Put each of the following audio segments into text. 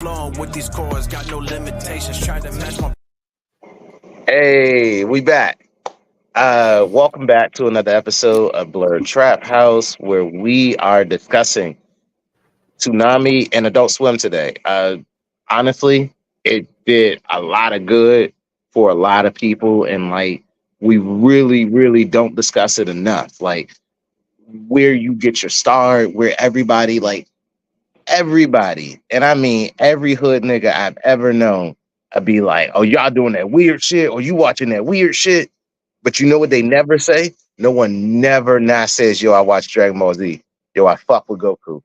Flowing with these chords, got no limitations. Try to match my. Hey, we back. Welcome back to another episode of BlerdxTrapHouse, where we are discussing Toonami and Adult Swim today. Honestly, it did a lot of good for a lot of people, and like we really don't discuss it enough. Like where you get your start, where everybody, and I mean every hood nigga I've ever known, I'd be like, "Oh, y'all doing that weird shit, or you watching that weird shit." But you know what they never say? No one never not says, "Yo, I watch Dragon Ball Z. Yo, I fuck with Goku."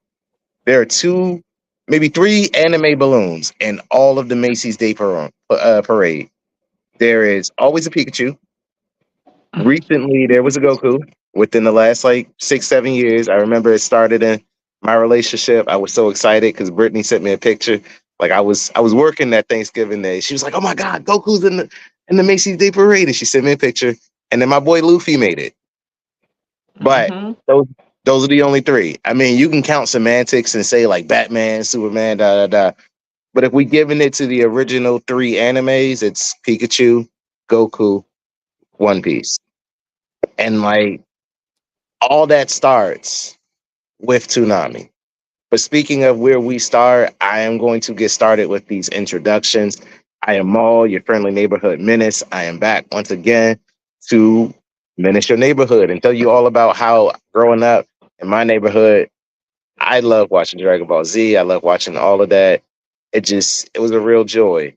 There are two, maybe three anime balloons in all of the Macy's Day Parade. There is always a Pikachu. Recently, there was a Goku. Within the last like 6, 7 years, I remember it started in my relationship. I was so excited because Brittany sent me a picture. Like I was working that Thanksgiving day. She was like, "Oh my God, Goku's in the Macy's Day Parade," and she sent me a picture. And then my boy Luffy made it. But Mm-hmm. those are the only three. I mean, you can count semantics and say like Batman, Superman, da da da. But if we giving it to the original three animes, it's Pikachu, Goku, One Piece, and like all that starts with Toonami. But speaking of where we start, I am going to get started with these introductions. I am Maul, your friendly neighborhood menace. I am back once again to menace your neighborhood and tell you all about how growing up in my neighborhood, I love watching Dragon Ball Z. I love watching all of that. It was a real joy.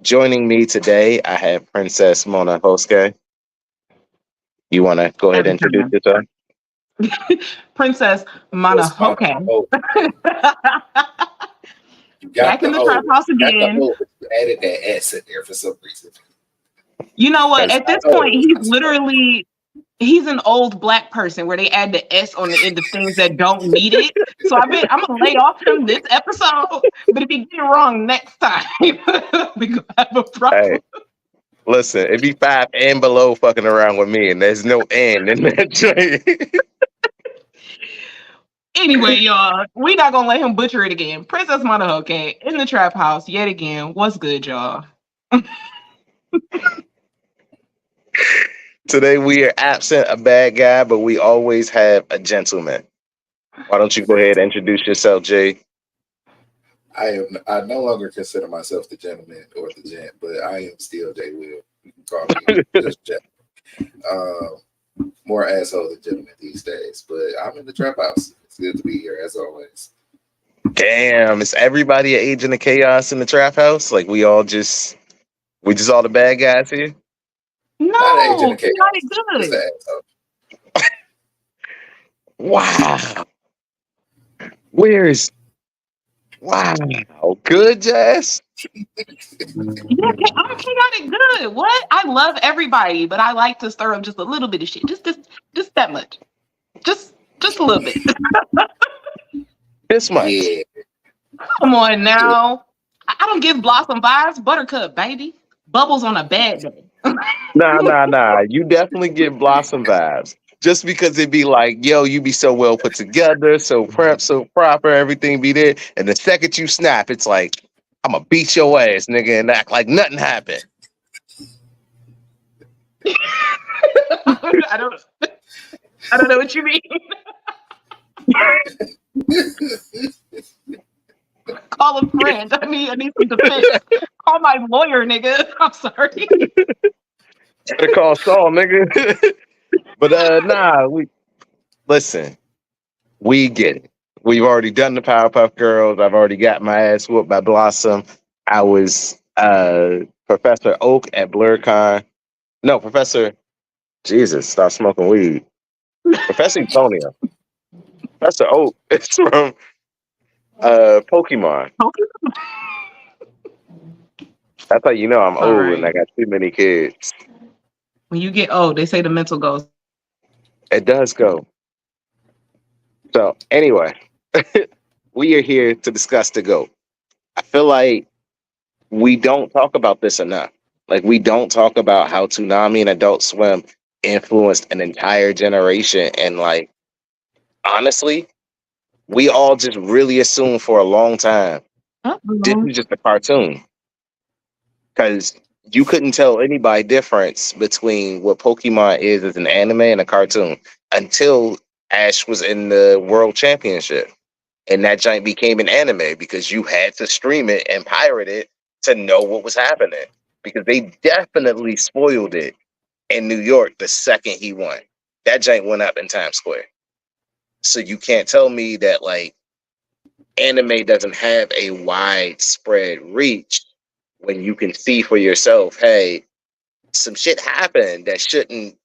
Joining me today, I have Princess Mona Hosuke. You want to go ahead Every and introduce time. yourself? Princess Was Monohoke. oh, you got Back in the the trap O. house You got the again. O, but you added that S in there for some reason. You know what? Because At this Oh, point, he's an old black person where they add the S on the end of things that don't need it. So I'm gonna lay off him this episode. But if he get it wrong next time, we gonna have a hey, problem. listen, it'd be five and below fucking around with me, and there's no end in that train. Anyway, y'all, we not gonna let him butcher it again. Princess Monohoke in the trap house yet again. What's good, y'all? Today we are absent a bad guy, but we always have a gentleman. Why don't you go ahead and introduce yourself, Jay? I no longer consider myself the gentleman or the gent, but I am still J Will. You can call me just gent. More asshole than gentleman these days, but I'm in the trap house. It's good to be here as always. Damn, is everybody an agent of chaos in the trap house? Like we just all the bad guys here? Not an agent No, of he got chaos, it just good. an asshole. Wow. Where's wow. Good, Jazz? Yeah, I'm chaotic good. What? I love everybody, but I like to stir up just a little bit of shit. Just that much. Just a little bit. This much. Yeah, Come on yeah. now. I don't give Blossom vibes. Buttercup, baby. Bubbles on a bad day. Nah. You definitely get Blossom vibes. Just because it be like, yo, you be so well put together, so prep, so proper, everything be there. And the second you snap, it's like, I'm gonna beat your ass, nigga, and act like nothing happened. I don't I don't know what you mean. Call a friend. I need some defense. Call my lawyer, nigga. I'm sorry. Better call Saul, nigga. But we listen, we get it. We've already done the Powerpuff Girls. I've already got my ass whooped by Blossom. I was Professor Oak at BlerdCon. No, Professor Jesus, stop smoking weed. Professor Antonio. Professor Oak is from Pokemon. That's how you know I'm old and Sorry. I got too many kids. When you get old, they say the mental goes. It does go. So anyway, we are here to discuss the GOAT. I feel like we don't talk about this enough. Like we don't talk about how Toonami and Adult Swim influenced an entire generation. And like honestly, we all just really assumed for a long time This is just a cartoon. Because you couldn't tell anybody difference between what Pokemon is as an anime and a cartoon until Ash was in the World Championship. And that giant became an anime because you had to stream it and pirate it to know what was happening. Because they definitely spoiled it in New York the second he won. That giant went up in Times Square. So you can't tell me that like anime doesn't have a widespread reach when you can see for yourself, hey, some shit happened that shouldn't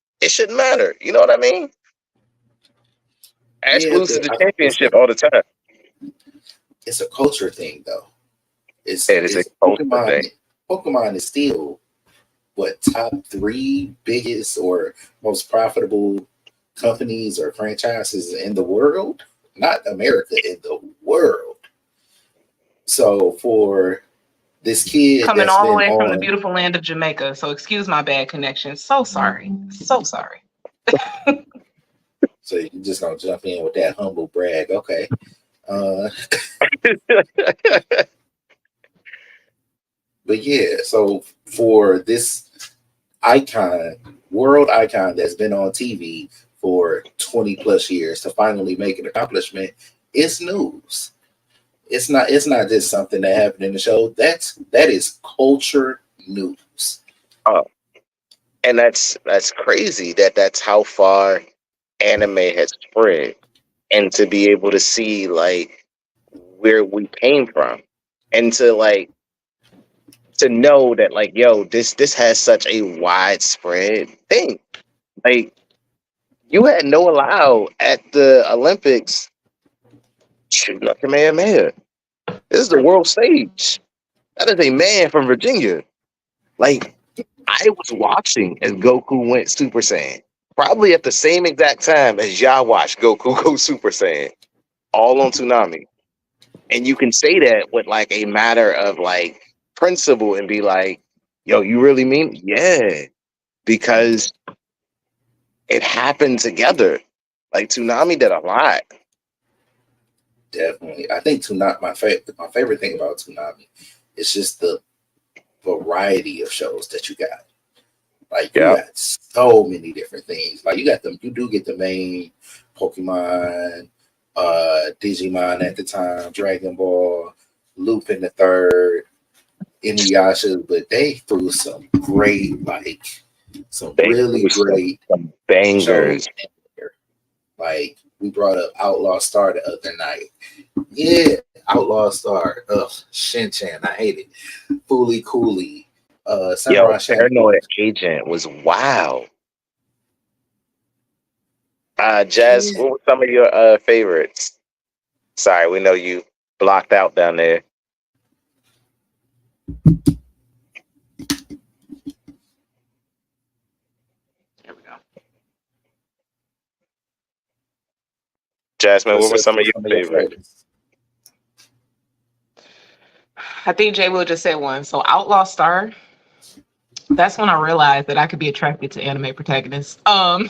matter. You know what I mean? Ash loses the championship all the time. It's a culture thing, though. It's a culture Pokemon. thing. Pokemon is still what, top 3 biggest or most profitable companies or franchises in the world, not America, in the world. So for this kid coming that's all the been way from the on, beautiful land of Jamaica, so excuse my bad connection. So sorry. So sorry. so you're just gonna jump in with that humble brag, okay? But yeah, so for this icon, world icon that's been on TV for 20 plus years to finally make an accomplishment, it's news. It's not just something that happened in the show. That is culture news. Oh, and that's crazy that's how far anime has spread, and to be able to see like where we came from, and to know that like, yo, this has such a widespread thing. Like, you had no allow at the Olympics shooting up Kamehameha. This is the world stage. That is a man from Virginia. Like, I was watching as Goku went Super Saiyan, probably at the same exact time as y'all watched Goku go Super Saiyan, all on Toonami. And you can say that with like a matter of like principle and be like, yo, you really mean? Yeah, because it happened together. Like, Toonami did a lot. Definitely, I think Toonami. My favorite thing about Toonami is just the variety of shows that you got. Like, you got so many different things. Like, you got them. You do get the main Pokemon, Digimon at the time, Dragon Ball, Lupin the Third, Inuyasha, but they threw some great, like some really great some bangers. shows in there. Like, we brought up Outlaw Star the other night. Yeah, Outlaw Star. Ugh, Shin-Chan. I hate it. Fooly Cooley. Yo, Paranoid Agent was wild. Jazz, what were some of your favorites? Sorry, we know you blocked out down there. There we go. Jasmine, what were some of your favorites? I think Jay Will just said one. So Outlaw Star. That's when I realized that I could be attracted to anime protagonists. Of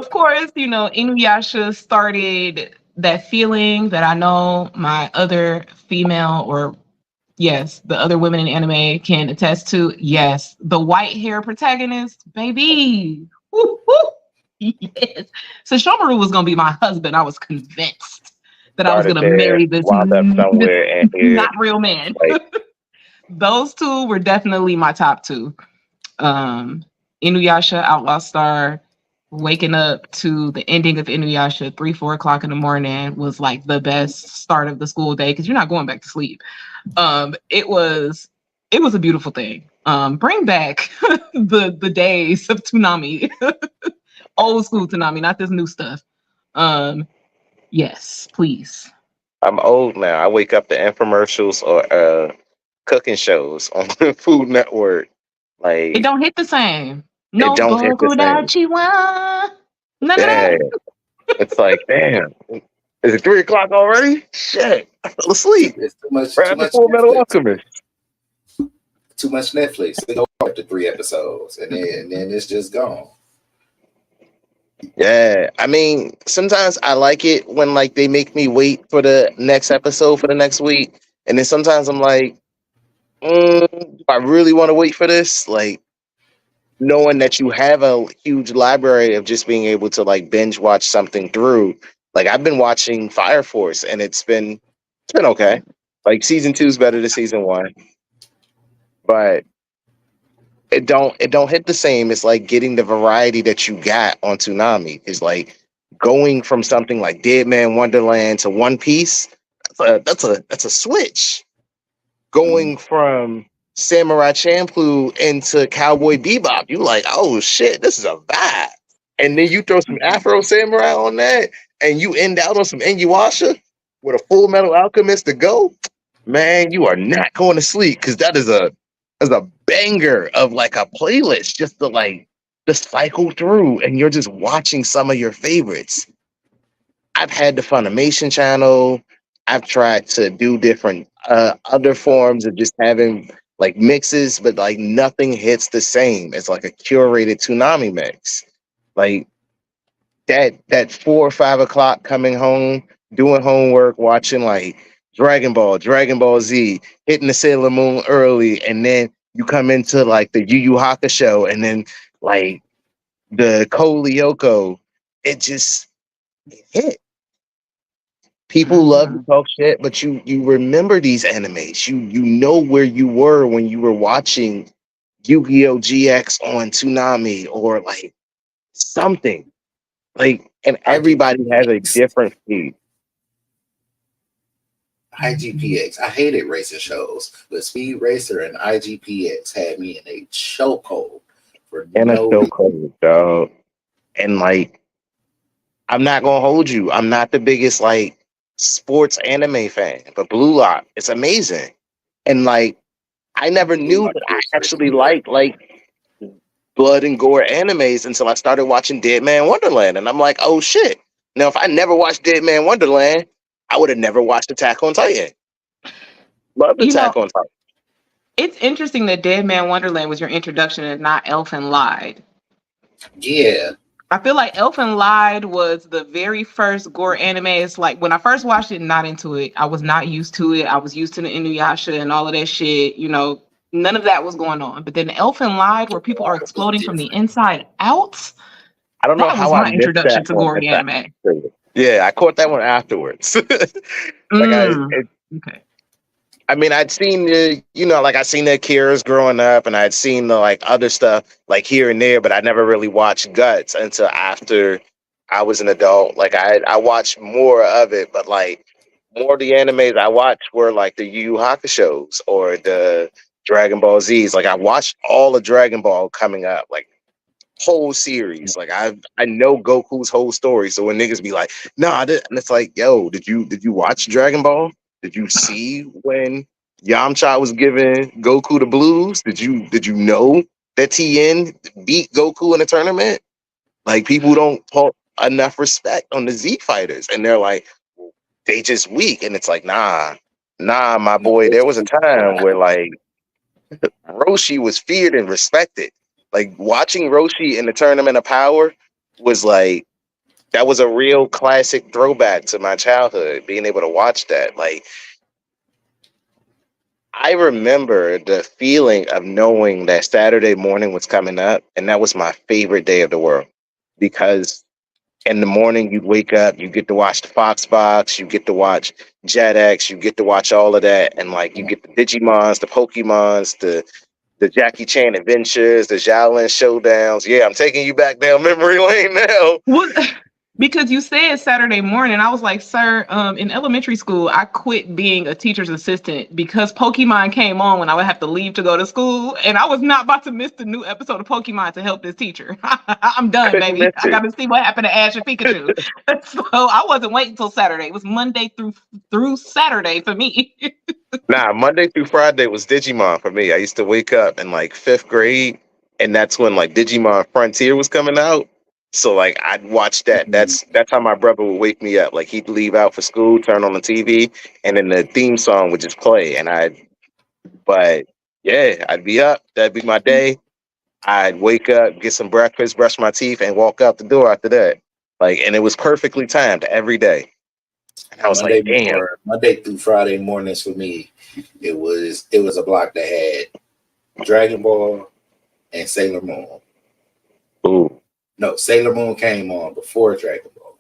course, you know, Inuyasha started that feeling that I know my other female or yes, the other women in anime can attest to. Yes, the white hair protagonist, baby. Woo, woo. Yes. So Shomaru was gonna be my husband. I was convinced that I was gonna marry this not real man. Like, those two were definitely my top two. Inuyasha, Outlaw Star, waking up to the ending of Inuyasha 3-4 o'clock in the morning was like the best start of the school day because you're not going back to sleep. It was a beautiful thing. Bring back the days of Toonami. Old school Toonami, not this new stuff. Yes, please. I'm old now. I wake up to infomercials or cooking shows on the Food Network. Like, it don't hit the same. No, it don't hit the same. It's like, damn, is it 3 o'clock already? Shit, I fell asleep. It's too much. Full Metal Alchemist. Too much Netflix. They go after 3 episodes, and then it's just gone. Yeah, I mean, sometimes I like it when like they make me wait for the next episode for the next week, and then sometimes I'm like, do I really want to wait for this? Like knowing that you have a huge library of just being able to like binge watch something through. Like I've been watching Fire Force, and it's been okay. Like season 2 is better than season 1, but it don't hit the same. It's like getting the variety that you got on Toonami. Is like going from something like Dead Man Wonderland to One Piece. That's a switch. Going from Samurai Champloo into Cowboy Bebop, you like, oh shit, this is a vibe. And then you throw some Afro Samurai on that, and you end out on some Inuyasha with a Full Metal Alchemist to go. Man, you are not going to sleep because that is a banger of like a playlist just to like just cycle through, and you're just watching some of your favorites. I've had the Funimation channel. I've tried to do different other forms of just having like mixes, but like nothing hits the same. It's like a curated Toonami mix. Like that 4 or 5 o'clock coming home, doing homework, watching like Dragon Ball Z, hitting the Sailor Moon early, and then you come into like the Yu Yu Hakusho, and then like the Code Lyoko. It just hit. People love to Mhm. talk shit, but you remember these animes. You know where you were when you were watching Yu-Gi-Oh! GX on Toonami or like something. Like, and everybody has a IGPX. different feed. IGPX. I hated racing shows, but Speed Racer and IGPX had me in a chokehold for And it's no so reason. cold, dog. And like, I'm not gonna hold you. I'm not the biggest like sports anime fan, but Blue Lock, it's amazing. And like, I never Blue knew Lock that I is actually recently better. liked blood and gore animes until I started watching Dead Man Wonderland, and I'm like, oh shit. Now, if I never watched Dead Man Wonderland, I would have never watched Attack on Titan. Loved You know, Attack on Titan. it's interesting that Dead Man Wonderland was your introduction and not Elfin Lied. Yeah, I feel like Elfin Lied was the very first gore anime. It's like when I first watched it, not into it. I was not used to it. I was used to the Inuyasha and all of that shit. None of that was going on. But then Elfin Lied, where people are Rock was exploding from the different. inside out, I don't know that was how I my missed introduction that to one. gory anime. Yeah, I caught that one afterwards. like Mm, okay. I mean, I'd seen like I seen the Akira's growing up, and I'd seen the like other stuff like here and there, but I never really watched Guts until after I was an adult. Like I watched more of it, but like more of the animes I watched were like the Yu Yu Hakusho's or the Dragon Ball Z's. Like I watched all of Dragon Ball coming up, like whole series. Like I know Goku's whole story. So when niggas be like, "Nah," and it's like, "Yo, did you watch Dragon Ball? Did you see when Yamcha was giving Goku the blues? Did you know that Tien beat Goku in a tournament? Like people don't put enough respect on the Z fighters, and they're like, they just weak, and it's like, nah, my boy. There was a time where like Roshi was feared and respected. Like watching Roshi in the Tournament of Power was like that was a real classic throwback to my childhood. Being able to watch that, like I remember the feeling of knowing that Saturday morning was coming up, and that was my favorite day of the world because in the morning you wake up, you get to watch the Fox Box, you get to watch JetX, you get to watch all of that, and like you get the Digimons, the Pokemons, the Jackie Chan adventures, the Shaolin showdowns. Yeah, I'm taking you back down memory lane now. What? Because you said Saturday morning, I was like, sir, in elementary school, I quit being a teacher's assistant because Pokemon came on when I would have to leave to go to school, and I was not about to miss the new episode of Pokemon to help this teacher. I'm done, Couldn't miss baby. I got it. to see what happened to Ash and Pikachu. So I wasn't waiting until Saturday. It was Monday through Saturday for me. Nah, Monday through Friday was Digimon for me. I used to wake up in like 5th grade, and that's when like Digimon Frontier was coming out. So like I'd watch that. That's how my brother would wake me up. Like he'd leave out for school, turn on the TV, and then the theme song would just play. But yeah, I'd be up. That'd be my day. I'd wake up, get some breakfast, brush my teeth, and walk out the door after that. Like, and it was perfectly timed every day. And I was like, damn. Monday through Friday mornings for me, it was a block that had Dragon Ball and Sailor Moon. Ooh. No, Sailor Moon came on before Dragon Ball.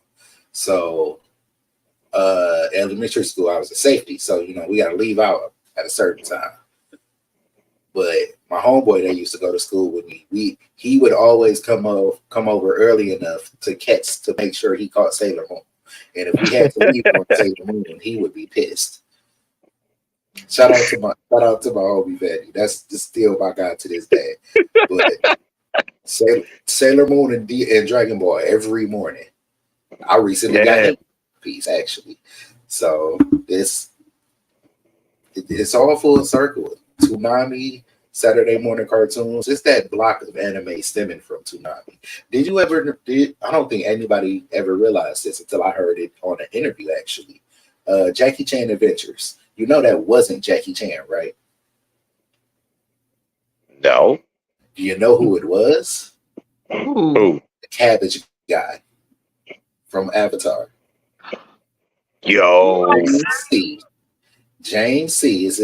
So elementary school, I was a safety. So, we got to leave out at a certain time. But my homeboy that used to go to school with me, he would always come over early enough to make sure he caught Sailor Moon. And if we had to leave on Sailor Moon, he would be pissed. Shout out to my homie Betty. That's still my guy to this day. But Sailor Moon and Dragon Ball every morning. I recently got a piece actually. So it's all full circle. Toonami, Saturday morning cartoons. It's that block of anime stemming from Toonami. I don't think anybody ever realized this until I heard it on an interview actually. Jackie Chan Adventures. That wasn't Jackie Chan, right? No. Do you know who it was? Who? The cabbage guy from Avatar. Yo. James C is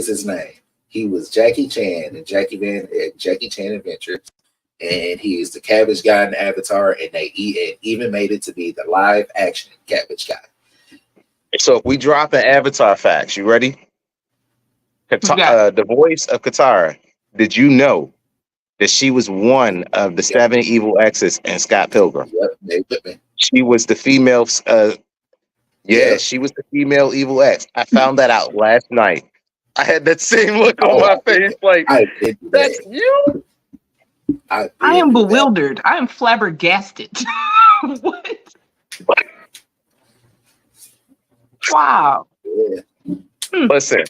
his name. He was Jackie Chan and Jackie Chan Adventures, and he is the cabbage guy in Avatar, and they even made it to be the live action cabbage guy. So if we drop an Avatar facts, you ready? The voice of Katara. Did you know that she was one of the 7 evil exes in Scott Pilgrim? Yep, they put me. She was the female. She was the female evil ex. I found that out last night. I had that same look on my face, like that's you. I am bewildered. I am flabbergasted. What? Wow. Yeah. Listen,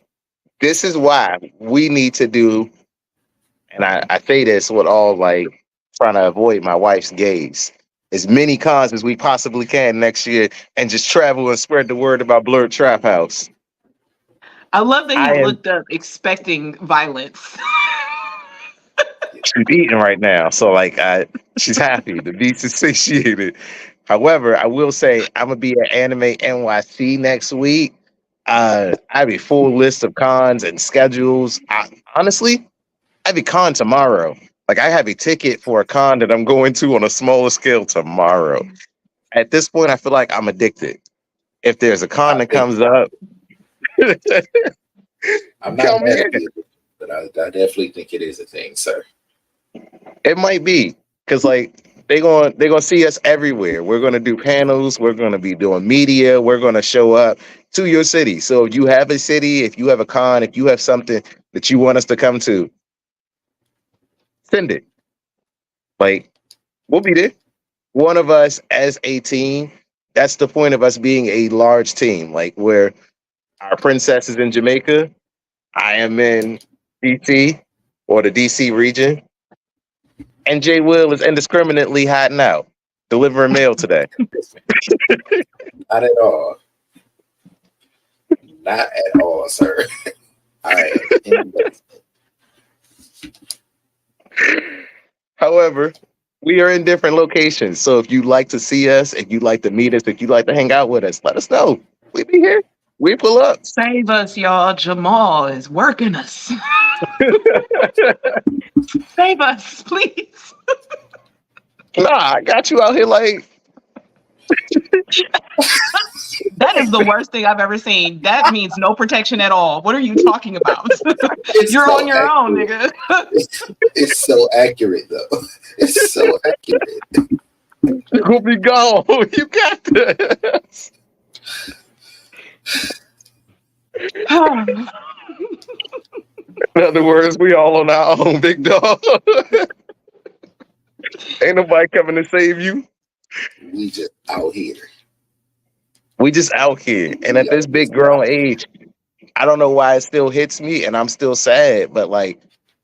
this is why we need to do, and I say this with all like trying to avoid my wife's gaze, as many cons as we possibly can next year, and just travel and spread the word about BlerdxTrapHouse. I love that he looked up expecting violence. She's eating right now, so she's happy. The beast is satiated. However, I will say I'm gonna be at Anime NYC next week. I have a full list of cons and schedules. Honestly, I have a con tomorrow. Like, I have a ticket for a con that I'm going to on a smaller scale tomorrow. At this point, I feel like I'm addicted. If there's a con that comes up, I'm not mad at you, but I definitely think it is a thing, sir. It might be, because they're gonna see us everywhere. We're gonna do panels. We're gonna be doing media. We're gonna show up to your city. So if you have a city, if you have a con, if you have something that you want us to come to, send it. We'll be there. One of us as a team. That's the point of us being a large team. Where our princess is in Jamaica, I am in DC or the DC region, and Jay Will is indiscriminately hiding out, delivering mail today. Not at all. Not at all, sir. I am However, we are in different locations. So if you'd like to see us, if you'd like to meet us, if you'd like to hang out with us, let us know. We'll be here. We pull up. Save us, y'all. Jamal is working us. Save us, please. Nah, I got you out here That is the worst thing I've ever seen. That means no protection at all. What are you talking about? You're so on your own, nigga. It's so accurate, though. It's so accurate. We'll be gone. You got this. In other words, we all on our own, big dog. Ain't nobody coming to save you. We just out here. We just out here. And at this big grown age, I don't know why it still hits me, and I'm still sad, but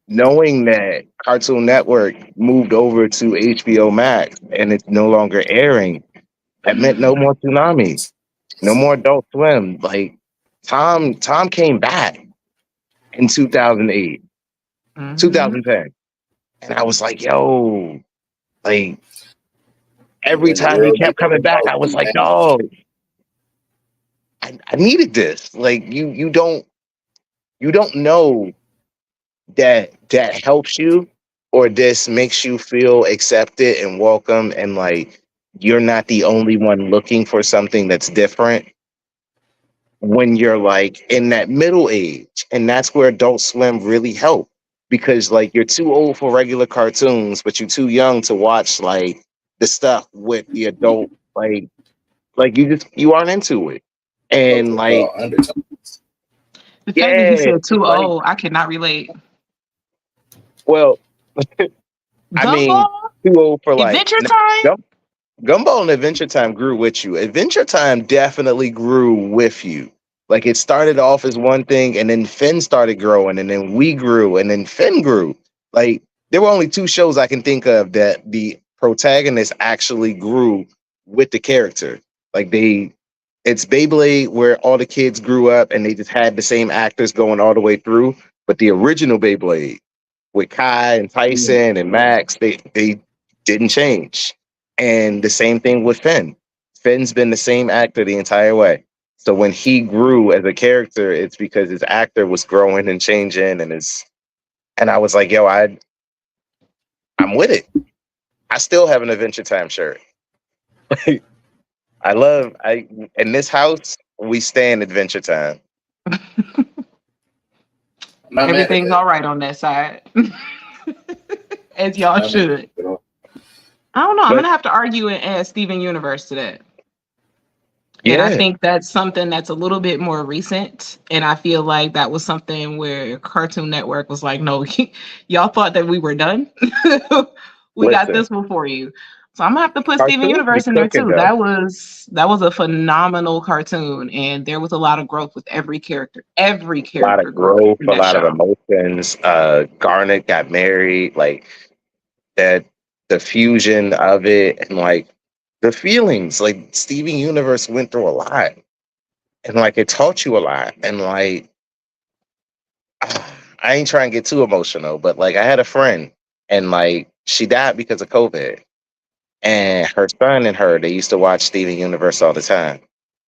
knowing that Cartoon Network moved over to HBO Max and it's no longer airing, that meant no more Toonami, no more Adult Swim. Tom came back in 2008, 2010. And I was like, yo, like And every when the time he world kept get coming back, involved, I was you like, manage. dog, I needed this. Like you don't know that helps you or this makes you feel accepted and welcome and like you're not the only one looking for something that's different when you're like in that middle age. And that's where Adult Swim really helped because like you're too old for regular cartoons, but you're too young to watch like the stuff with the adult like you aren't into it. Those And like, adult undertones. The fact that he yeah, said too like, old, I cannot relate. well, I mean, Gumball, too old for like Adventure Time. Gumball and Adventure Time grew with you. Adventure Time definitely grew with you. Like it started off as one thing, and then Finn started growing, and then we grew, and then Finn grew. Like there were only two shows I can think of that the protagonist actually grew with the character. Like it's Beyblade where all the kids grew up and they just had the same actors going all the way through. But the original Beyblade with Kai and Tyson and Max, they didn't change. And the same thing with Finn. Finn's been the same actor the entire way. So when he grew as a character, it's because his actor was growing and changing and I was like, yo, I'm with it. I still have an Adventure Time shirt. I in this house, we stay in Adventure Time. I'm not mad at Everything's that. all right on that side, as y'all I'm not mad at should. that at all. I don't know. I'm But gonna have to argue and add Steven Universe to that. And I yeah, think that's something that's a little bit more recent. And I feel like that was something where Cartoon Network was like, no, y'all thought that we were done. We got listen, this one for you. So I'm gonna have to put Steven cartoons be Universe in there cooking too. though. That was a phenomenal cartoon, and there was a lot of growth with every character. Every A lot character of grew growth, in a that lot of show. emotions. Garnet got married, like that the fusion of it and like the feelings. Like Steven Universe went through a lot. And like it taught you a lot. And like I ain't trying to get too emotional, but like I had a friend and like she died because of COVID. And her son and her, they used to watch Steven Universe all the time.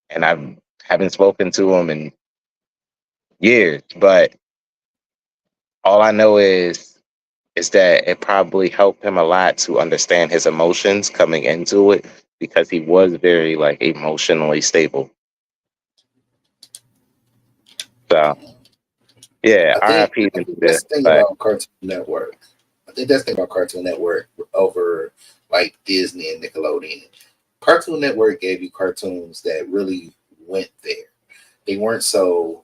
And I haven't spoken to him in years, but all I know is that it probably helped him a lot to understand his emotions coming into it because he was very like emotionally stable. So yeah, I think RIP I into think this. that's the thing But about Cartoon Network. I think that's the thing about Cartoon Network over like Disney and Nickelodeon. Cartoon Network gave you cartoons that really went there. They weren't so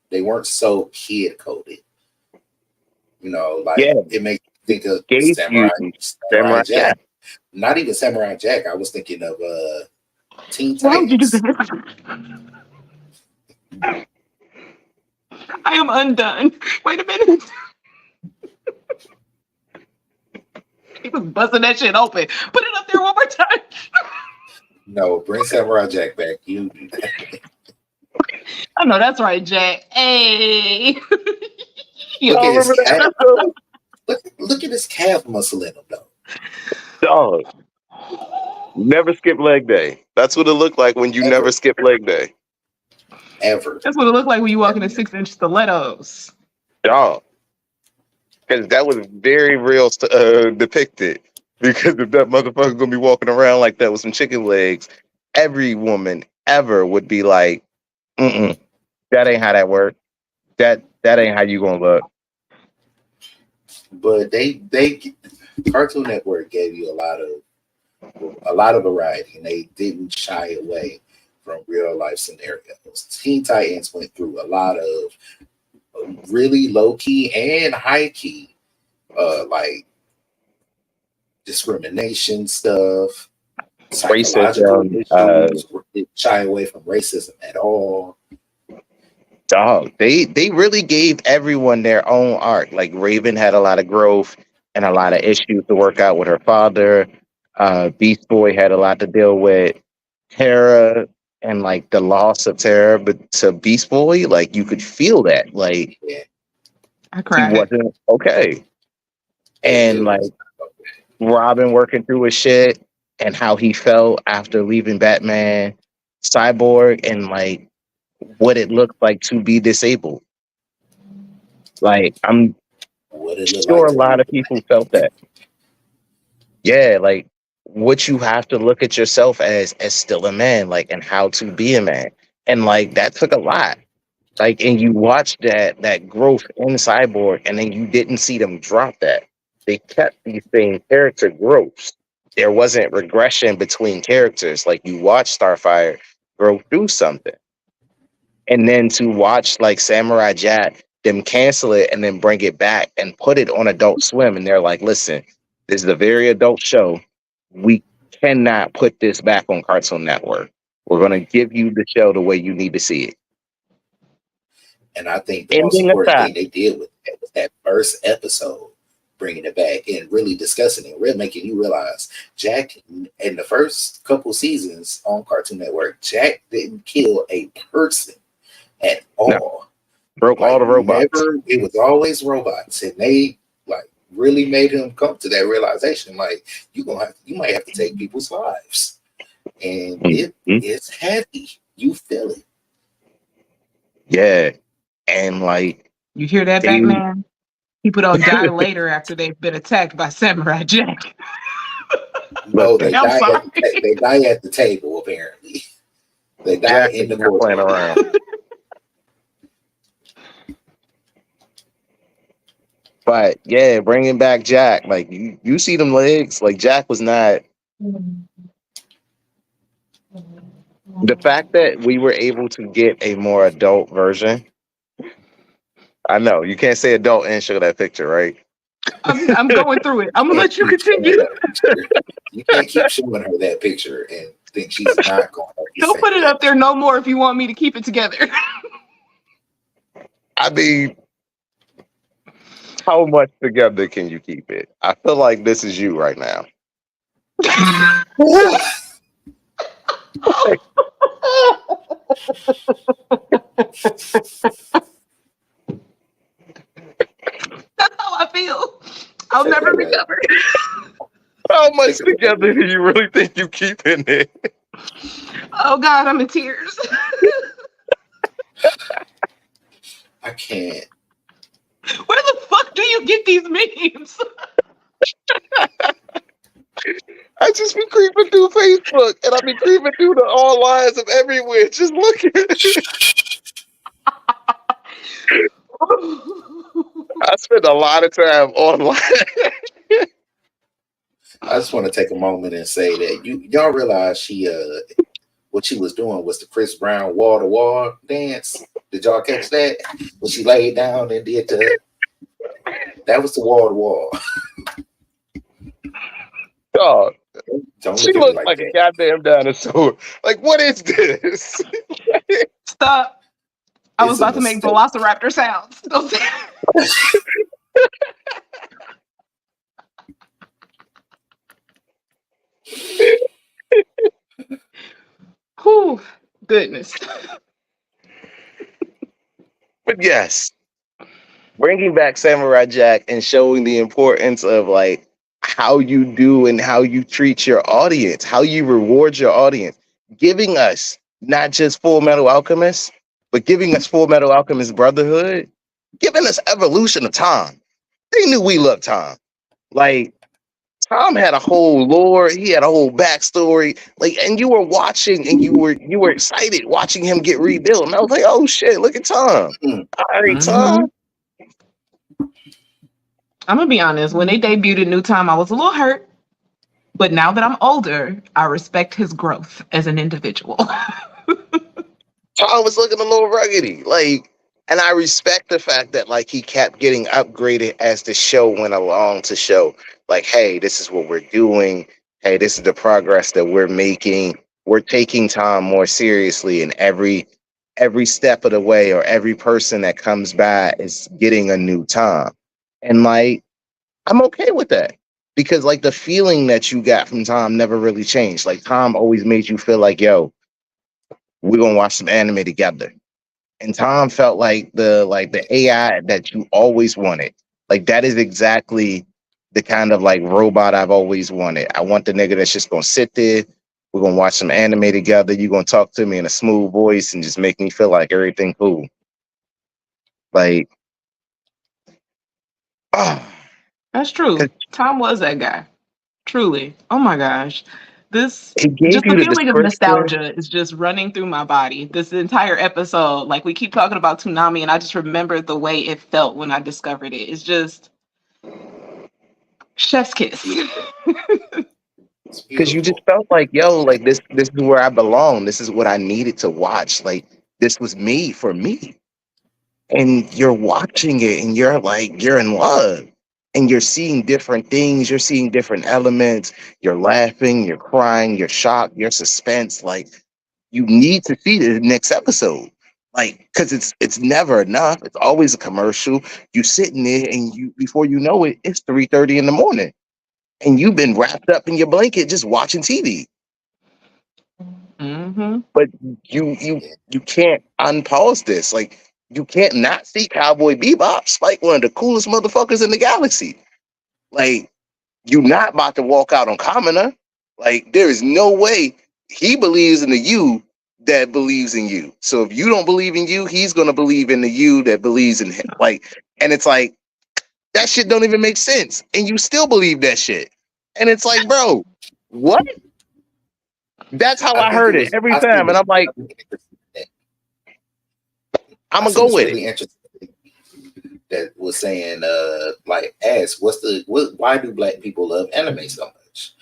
they weren't so kid coded. You know, like yeah, it makes you think of gave you Samurai Samurai Jack. Jack. Not even Samurai Jack. I was thinking of Teen Why would you do Titans. that? I am undone. Wait a minute. He was busting that shit open. Put it up there one more time. No, bring Samurai Jack back. You do that. I know that's right, Jack. Hey. Look I at his remember that calf. episode. Look at his calf muscle in him though. Dog, never skip leg day. That's what it looked like when you never Ever, skip leg day. ever. That's what it looked like when you walk in the 6-inch stilettos. Dog, because that was very real depicted. Because if that motherfucker gonna be walking around like that with some chicken legs, every woman ever would be like, "Mm-mm, that ain't how that works. That ain't how you gonna look." But they Cartoon Network gave you a lot of variety, and they didn't shy away from real life scenarios. Teen Titans went through a lot of really low key and high key, like discrimination stuff, psychological Racism, issues. Didn't shy away from racism at all. dog. They really gave everyone their own arc. Like Raven had a lot of growth and a lot of issues to work out with her father. Beast Boy had a lot to deal with. Tara and like the loss of Tara, but to Beast Boy, like you could feel that. Like Yeah, I he cried. wasn't okay. And like Robin working through his shit and how he felt after leaving Batman, Cyborg, and like what it looked like to be disabled. Like I'm what it look sure like a to be lot of people felt that. Yeah, like what you have to look at yourself as still a man, like, and how to be a man. And like that took a lot. Like, and you watched that growth in Cyborg, and then you didn't see them drop that. They kept these same character growths. There wasn't regression between characters. Like you watch Starfire grow through something. And then to watch like Samurai Jack, them cancel it and then bring it back and put it on Adult Swim. And they're like, listen, this is a very adult show. We cannot put this back on Cartoon Network. We're going to give you the show the way you need to see it. And I think the most Ending important aside, thing they did with that was that first episode, bringing it back and really discussing it, really making you realize Jack, in the first couple seasons on Cartoon Network, Jack didn't kill a person at all. No. Broke all the robots. It was always robots, and they like really made him come to that realization. Like you might have to take people's lives, and it's heavy. You feel it. Yeah, and like You hear that, Batman? People don't die later after they've been attacked by Samurai Jack. No, they die at the table. Apparently, they die Jack in the not playing around. But yeah, bringing back Jack, like you see them legs, like Jack was not. The fact that we were able to get a more adult version. I know you can't say adult and show that picture, right? I'm going through it. I'm gonna let you continue. You can't keep showing her that picture and think she's not going to. Don't put it up there no more if you want me to keep it together. I mean, how much together can you keep it? I feel like this is you right now. That's how I feel. I'll never recover. How much together do you really think you keep in it? Oh God, I'm in tears. I can't. Where the fuck do you get these memes? I just be creeping through Facebook, and I be creeping through the all lines of everywhere, just looking. I spend a lot of time online. I just want to take a moment and say that y'all realize what she was doing was the Chris Brown wall to wall dance. Did y'all catch that? When she laid down and did that was the wall to wall. Dog, Don't she looks like a goddamn dinosaur. Like, what is this? Stop. I was about to make velociraptor sounds. Whew, goodness. But yes, bringing back Samurai Jack and showing the importance of like how you do and how you treat your audience, how you reward your audience, giving us not just Full Metal Alchemist, but giving us Full Metal Alchemist Brotherhood, giving us Evolution of Tom. They knew we loved Tom. Like, Tom had a whole lore, he had a whole backstory, like, and you were watching and you were excited watching him get rebuilt. And I was like, oh shit, look at Tom. All right, Tom. I'm gonna be honest, when they debuted New Tom, I was a little hurt. But now that I'm older, I respect his growth as an individual. Tom was looking a little ruggedy, like, and I respect the fact that like he kept getting upgraded as the show went along to show like, hey, this is what we're doing. Hey, this is the progress that we're making. We're taking Tom more seriously, and every step of the way or every person that comes by is getting a new Tom. And like, I'm okay with that because like the feeling that you got from Tom never really changed. Like Tom always made you feel like, yo, we're gonna watch some anime together. And Tom felt like the AI that you always wanted. Like that is exactly the kind of like robot I've always wanted. I want the nigga that's just gonna sit there. We're gonna watch some anime together. You're gonna talk to me in a smooth voice and just make me feel like everything cool. Like, oh, That's true. Tom was that guy. Truly. Oh my gosh. This he gave just you the the feeling of description. nostalgia is just running through my body. This entire episode, like we keep talking about Toonami, and I just remember the way it felt when I discovered it. It's just chef's kiss. It's Because you just beautiful. felt like, yo, like this is where I belong. This is what I needed to watch. Like this was me for me. And you're watching it and you're like, you're in love. And you're seeing different things, you're seeing different elements, you're laughing, you're crying, you're shocked, you're suspense. Like you need to see the next episode. Like, because it's never enough. It's always a commercial. You sitting there and you before you know it, it's 3:30 in the morning. And you've been wrapped up in your blanket just watching TV. Mm-hmm. But you can't unpause this. Like you can't not see Cowboy Bebop, Spike, one of the coolest motherfuckers in the galaxy. Like you're not about to walk out on Commoner. Like there is no way he believes in the you that believes in you. So if you don't believe in you, he's gonna believe in the you that believes in him. Like, and it's like that shit don't even make sense, and you still believe that shit. And it's like, bro, what? That's how I I think it heard it was. every I seen time, and this I'm like, really interesting. I'm I gonna seen go this with it. really interesting that was saying, like, ask why do black people love anime so much?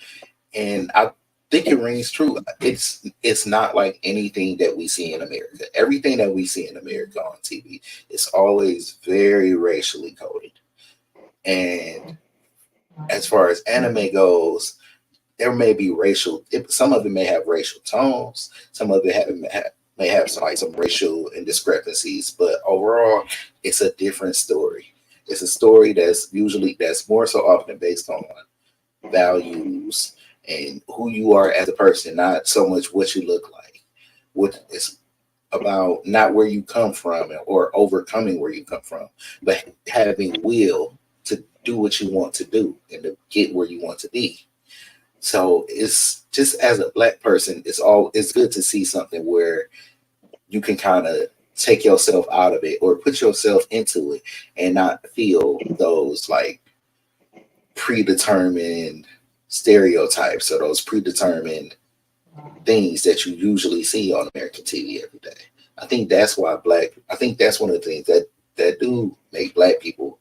And I think it rings true. It's not like anything that we see in America. Everything that we see in America on TV is always very racially coded. And as far as anime goes, there may be some of it may have racial tones, some of it may have some racial indiscrepancies, but overall, it's a different story. It's a story that's more so often based on values and who you are as a person, not so much what you look like. What it's about not where you come from or overcoming where you come from, but having will to do what you want to do and to get where you want to be. So it's just as a black person, it's good to see something where you can kind of take yourself out of it or put yourself into it and not feel those like predetermined stereotypes or those predetermined things that you usually see on American TV every day. I think that's one of the things that do make black people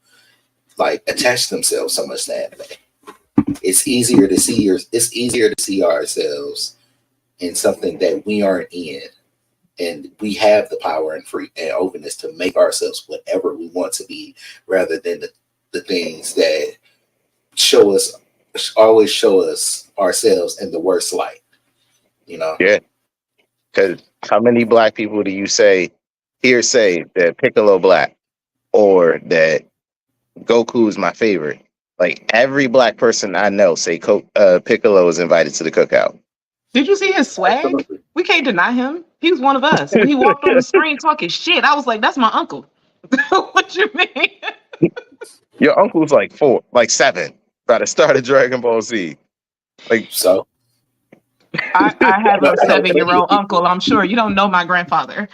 like attach themselves so much to anime. It's easier to see ourselves in something that we aren't in, and we have the power and free and openness to make ourselves whatever we want to be, rather than the things that always show us ourselves in the worst light. You know, Yeah, because how many black people do you say that Piccolo black or that Goku is my favorite? Like every black person I know say Piccolo is invited to the cookout. Did you see his swag? absolutely. We can't deny him. He was one of us. When he walked on the screen talking shit, I was like, that's my uncle. What you mean? Your uncle's like 7 by the start of Dragon Ball Z. Like, So I have no, a I know plenty of 7-year-old people. uncle. I'm sure you don't know my grandfather.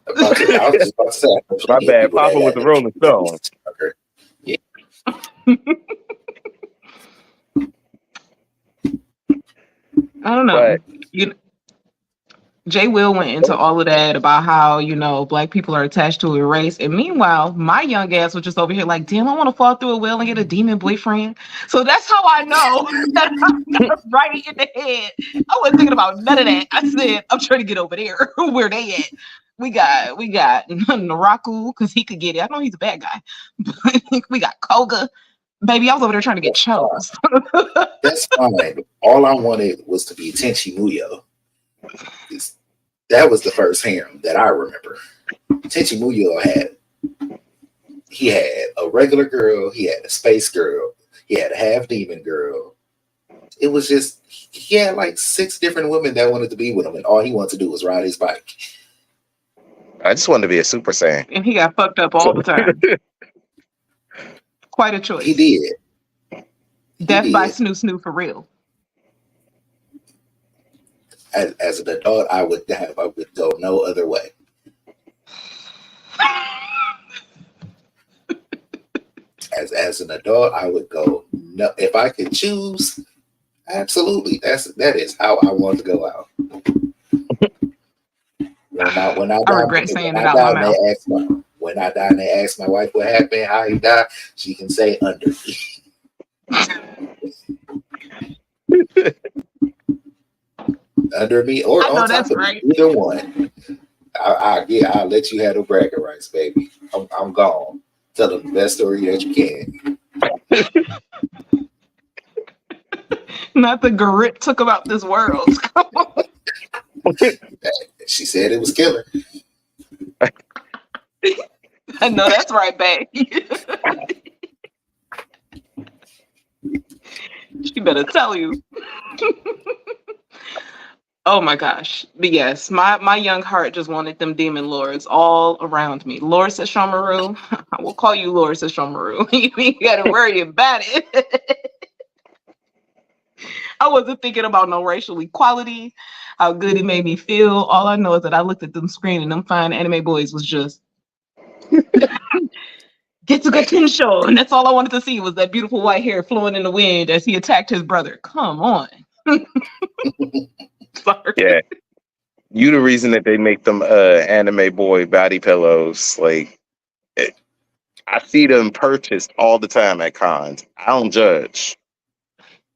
I was just about to say, I know my plenty of bad, people that Papa was got a them Rolling Stone. sucker. Yeah, I don't know. But You Jay Will went into all of that about how, black people are attached to a race. And meanwhile, my young ass was just over here like, damn, I want to fall through a well and get a demon boyfriend. So that's how I know that I got right in the head. I wasn't thinking about none of that. I said, I'm trying to get over there where they at. We got Naraku because he could get it. I know he's a bad guy. But we got Koga. Baby, I was over there trying to get that's fine. chose. That's fine. All I wanted was to be Tenchi Muyo. That was the first harem that I remember. Tenchi Muyo had a regular girl, he had a space girl, he had a half demon girl. It was just he had like 6 different women that wanted to be with him, and all he wanted to do was ride his bike. I just wanted to be a Super Saiyan. And he got fucked up all the time. Quite a He choice. did. He Death by did. Snoo Snoo for real. As an adult, I would go no other way. As an adult, I would go no. If I could choose, absolutely. That is how I want to go out. When I I die, regret saying it out my mouth. when I die and they ask my wife what happened, how he died, she can say under me. Under me or I know on top that's of right. me, either one. I'll let you have the bragging rights, baby. I'm gone. Tell them the best story that you can. Not the grit took about this world. Come on. She said it was killer. I know that's right, babe. She better tell you. Oh my gosh. But yes, my young heart just wanted them demon lords all around me. Lord Sesshomaru. I will call you Lord Sesshomaru. You ain't gotta worry about it. I wasn't thinking about no racial equality, how good it made me feel. All I know is that I looked at them screen and them fine anime boys was just Getsuga Tensho. And that's all I wanted to see was that beautiful white hair flowing in the wind as he attacked his brother. Come on. Sorry. Yeah. You the reason that they make them anime boy body pillows. Like I see them purchased all the time at cons. I don't judge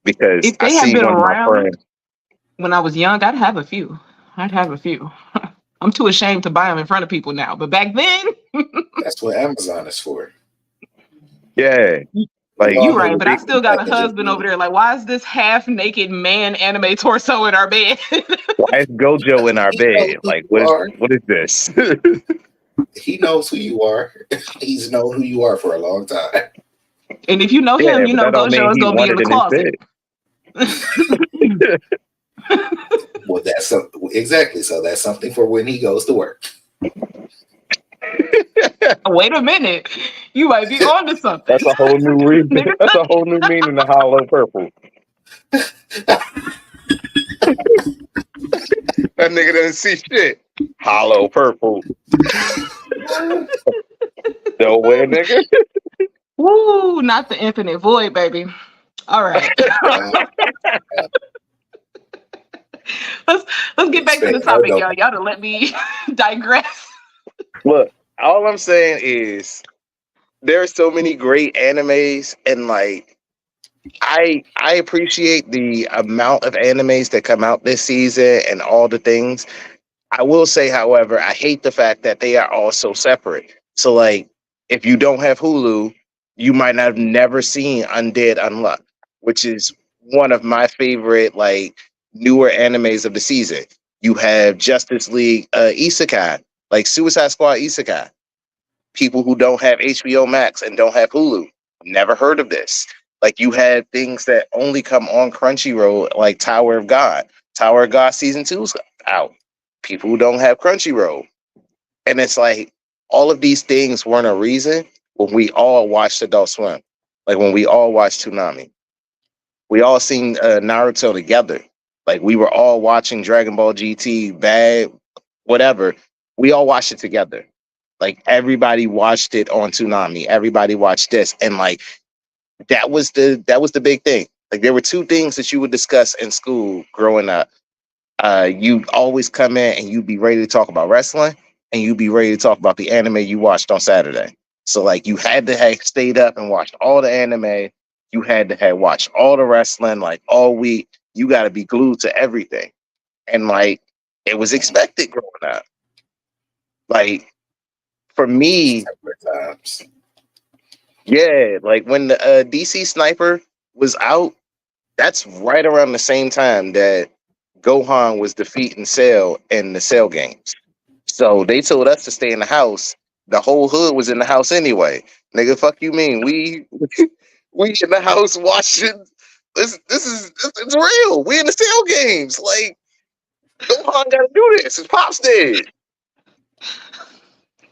because If I they had see been one of my around friends. when I was young, I'd have a few. I'm too ashamed to buy them in front of people now. But back then, That's what Amazon is for. Yeah, like you All right. know But I the still got a packaging husband over there. Like, why is this half naked man anime torso in our bed? why is Gojo in our He knows bed? who Like you are. what is this? He knows who you are. He's known who you are for a long time. And if you know him, Yeah, you but know that don't mean Gojo is he gonna be in wanted the in his closet. bed. Well, exactly. So that's something for when he goes to work. Wait a minute, you might be onto something. That's a whole new reason. Nigga, That's a whole new meaning to hollow purple. That nigga doesn't see shit. Hollow purple. No way, nigga. Woo, not the infinite void, baby. All right. let's get back to the topic, y'all. Y'all to let me digress. Look, all I'm saying is there are so many great animes, and like I appreciate the amount of animes that come out this season and all the things. I will say, however, I hate the fact that they are all so separate. So like if you don't have Hulu, you might not have never seen Undead Unluck, which is one of my favorite like newer animes of the season. You have Justice League Isekai, like Suicide Squad Isekai. People who don't have HBO Max and don't have Hulu, never heard of this. Like you had things that only come on Crunchyroll, like Tower of God. Tower of God season 2's out. People who don't have Crunchyroll, and it's like all of these things weren't a reason when we all watched Adult Swim, like when we all watched Toonami. We all seen Naruto together. Like we were all watching Dragon Ball GT, bad, whatever. We all watched it together. Like everybody watched it on Toonami. Everybody watched this, and like that was the big thing. Like there were two things that you would discuss in school growing up. You'd always come in and you'd be ready to talk about wrestling, and you'd be ready to talk about the anime you watched on Saturday. So like you had to have stayed up and watched all the anime. You had to have watched all the wrestling like all week. You got to be glued to everything, and like it was expected growing up. Like for me, yeah, like when the DC Sniper was out, that's right around the same time that Gohan was defeating Cell in the Cell games. So they told us to stay in the house. The whole hood was in the house anyway. Nigga, fuck you mean? We we in the house watching it's real. We in the Cell games. Like Gohan gotta do this. His pops did.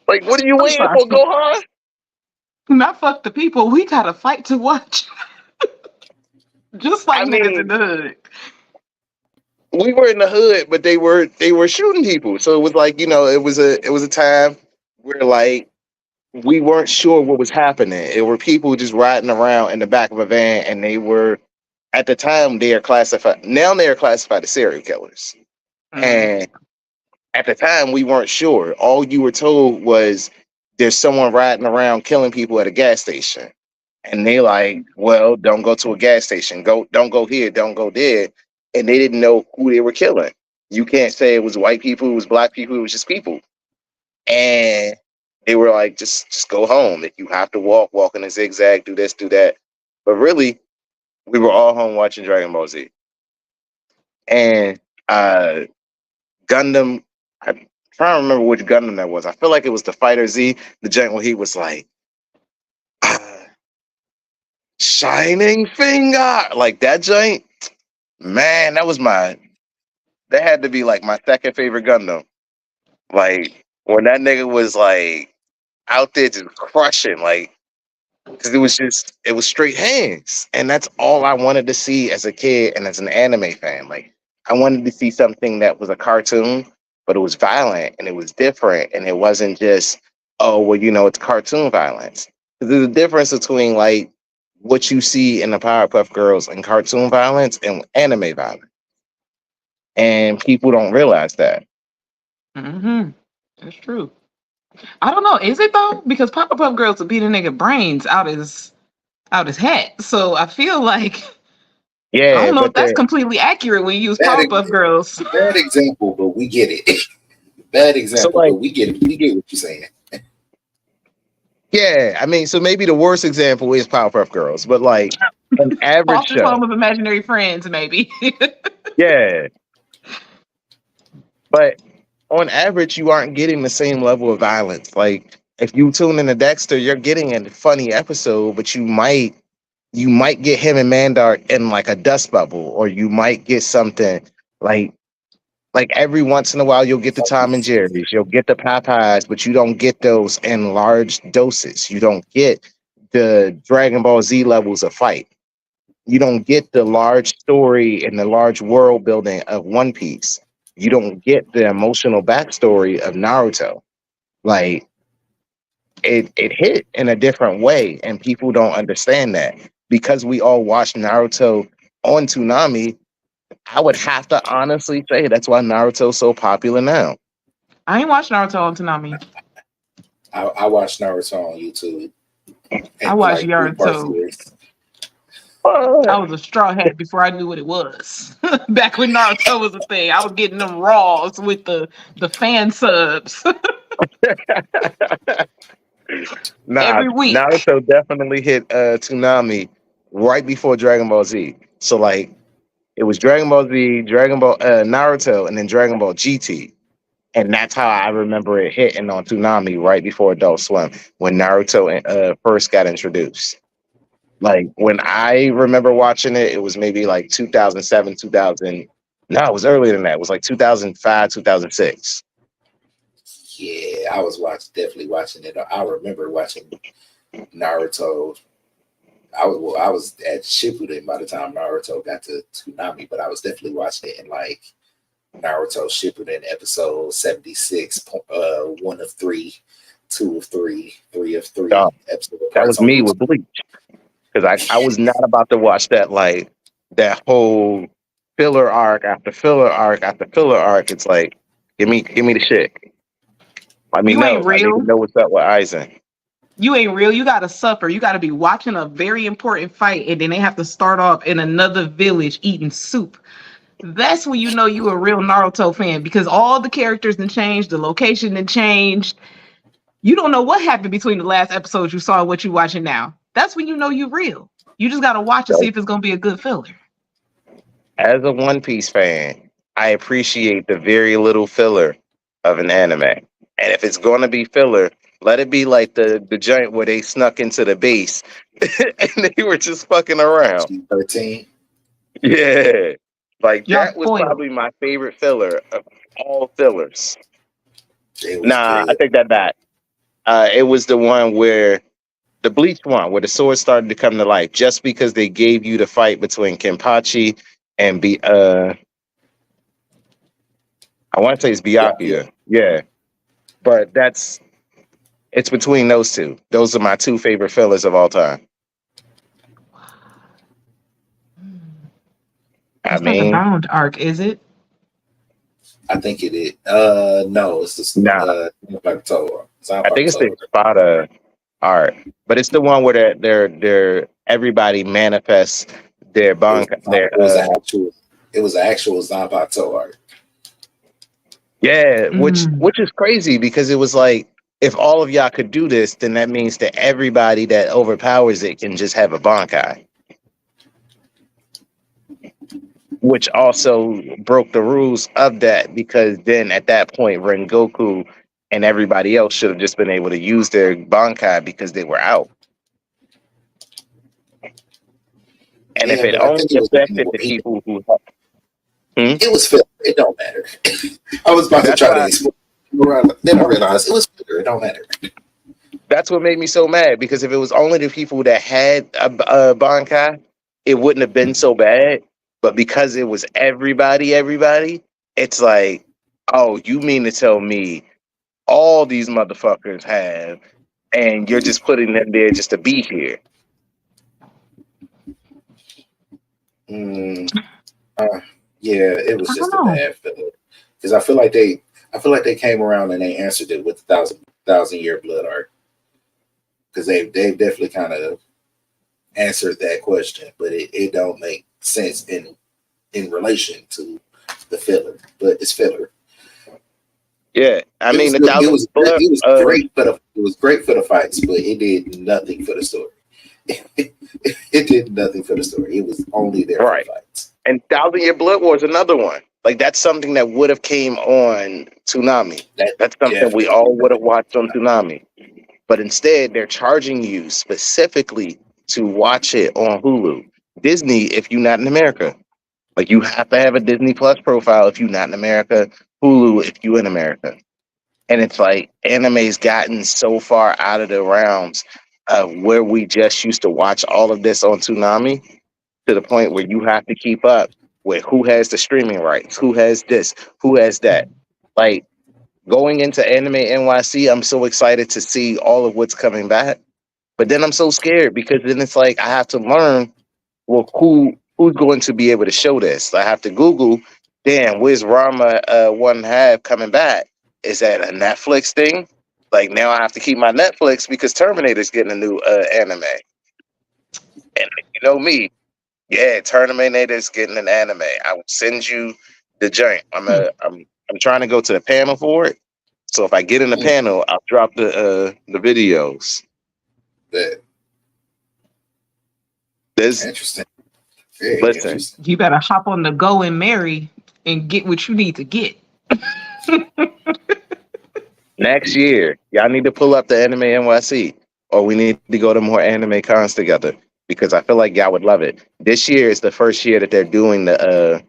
Like, what are you waiting for, Gohan? Not fuck the people. We gotta fight to watch. Just like I niggas in mean, the hood. we were in the hood, but they were shooting people. So it was like, it was a time where like we weren't sure what was happening. It were people just riding around in the back of a van, and they were at the time they are classified. Now they are classified as serial killers, and at the time we weren't sure. All you were told was there's someone riding around killing people at a gas station, and they like, well, don't go to a gas station. Don't go here. Don't go there. And they didn't know who they were killing. You can't say it was white people, it was black people, it was just people. And they were like, just go home. If you have to walk in a zigzag, do this, do that. But really, we were all home watching Dragon Ball Z. And Gundam, I'm trying to remember which Gundam that was. I feel like it was the Fighter Z, the joint where he was like, Shining Finger. Like that joint, man, that had to be like my second favorite Gundam. Like when that nigga was like out there just crushing, like, because it was straight hands, and that's all I wanted to see as a kid and as an anime fan. Like I wanted to see something that was a cartoon, but it was violent and it was different, and it wasn't just, oh well, it's cartoon violence. There's a difference between like what you see in the Powerpuff Girls and cartoon violence and anime violence, and people don't realize that. That's true. I don't know. Is it though? Because Powerpuff Girls would beat a nigga brains out his head. So I feel like I Yeah, don't know if but that's completely accurate when you use Bad, Powerpuff Girls. bad example, but we get it. Bad example, like, but we get it. We get what you're saying. yeah, I mean, so maybe the worst example is Powerpuff Girls, but like an average Foster's Home show, of Imaginary Friends, maybe. yeah. But on average, you aren't getting the same level of violence. Like if you tune into Dexter, you're getting a funny episode, but you might get him and Mandark in like a dust bubble, or you might get something like every once in a while you'll get the Tom and Jerry's, you'll get the Popeyes, but you don't get those in large doses. You don't get the Dragon Ball Z levels of fight. You don't get the large story and the large world building of One Piece. You don't get the emotional backstory of Naruto. Like it hit in a different way, and people don't understand that. Because we all watched Naruto on Toonami, I would have to honestly say that's why Naruto's so popular now. I ain't watched Naruto on Toonami. I watched Naruto on YouTube. I watched like 3-part Naruto. series. I was a straw hat before I knew what it was. Back when Naruto was a thing, I was getting them raws with the fan subs. Nah, every week. Naruto definitely hit Toonami right before Dragon Ball Z. So like it was Dragon Ball Z, Dragon Ball Naruto, and then Dragon Ball GT. And that's how I remember it hitting on Toonami right before Adult Swim, when Naruto first got introduced. Like when I remember watching it, it was maybe like 2007, 2000. No, it was earlier than that. It was like 2005, 2006. Yeah, I was definitely watching it. I remember watching Naruto. I was at Shippuden by the time Naruto got to Toonami, but I was definitely watching it in like Naruto Shippuden episode 76, 1 of 3, 2 of 3, 3 of 3 episode. That was me with Bleach. Because I was not about to watch that whole filler arc after filler arc after filler arc. It's like, give me the shit. I mean, You ain't I need real. to know what's up with Aizen. You ain't real. You gotta suffer. You gotta be watching a very important fight, and then they have to start off in another village eating soup. That's when you know you a real Naruto fan, because all the characters done changed, the location done changed. You don't know what happened between the last episodes you saw and what you watching now. That's when you know you real. You just gotta watch and see if it's gonna be a good filler. As a One Piece fan, I appreciate the very little filler of an anime. And if it's going to be filler, let it be like the joint where they snuck into the base and they were just fucking around. 13. Yeah. Like Y'all that was spoiled. probably my favorite filler of all fillers. It was Nah, good. I take that back. It was the one where The Bleach one, where the sword started to come to life, just because they gave you the fight between Kenpachi and I want to say it's Byakuya. Yeah. But it's between those two. Those are my two favorite fillers of all time. It's not the Bound arc, is it? I think it is. No, it's the Nah. I I think it's the Espada art, but it's the one where they're everybody manifests their bankai. It was actual Zanpakuto art. Yeah, which is crazy because it was like, if all of y'all could do this, then that means that everybody that overpowers it can just have a bankai. Which also broke the rules of that, because then at that point Rengoku and everybody else should have just been able to use their bankai because they were out. And if it only affected the people who... It was filler. It don't matter. I was about to try to explain. Then I realized it was filler. It don't matter. That's what made me so mad, because if it was only the people that had a bankai, it wouldn't have been so bad. But because it was everybody, it's like, oh, you mean to tell me all these motherfuckers have, and you're just putting them there just to be here? Yeah, it was just a bad filler. Because I feel like they came around and they answered it with the thousand year blood arc. Because they've definitely kind of answered that question, but it don't make sense in relation to the filler. But it's filler. Yeah, I mean, it was great for the fights, but it did nothing for the story. It did nothing for the story. It was only there for the fights. And 1,000 Year Blood War is another one. Like, that's something that would have came on Toonami. That's something we all would have watched on Toonami. But instead, they're charging you specifically to watch it on Hulu. Disney, if you're not in America. Like, you have to have a Disney Plus profile if you're not in America. Hulu if you're in America. And it's like, anime's gotten so far out of the realms of where we just used to watch all of this on Toonami, to the point where you have to keep up with who has the streaming rights, who has this, who has that. Like, going into Anime NYC, I'm so excited to see all of what's coming back. But then I'm so scared, because then it's like I have to learn, well, who's going to be able to show this? I have to Google, damn, where's Rama 1/2 coming back? Is that a Netflix thing? Like, now I have to keep my Netflix because Terminator's getting a new anime. And you know me, yeah, Terminator's getting an anime. I will send you the joint. I'm trying to go to the panel for it. So if I get in the panel, I'll drop the videos. There's interesting. Listen, you better hop on the Go and Marry and get what you need to get. next year, y'all need to pull up the Anime NYC, or we need to go to more anime cons together, because I feel like y'all would love it. This year is the first year that they're doing the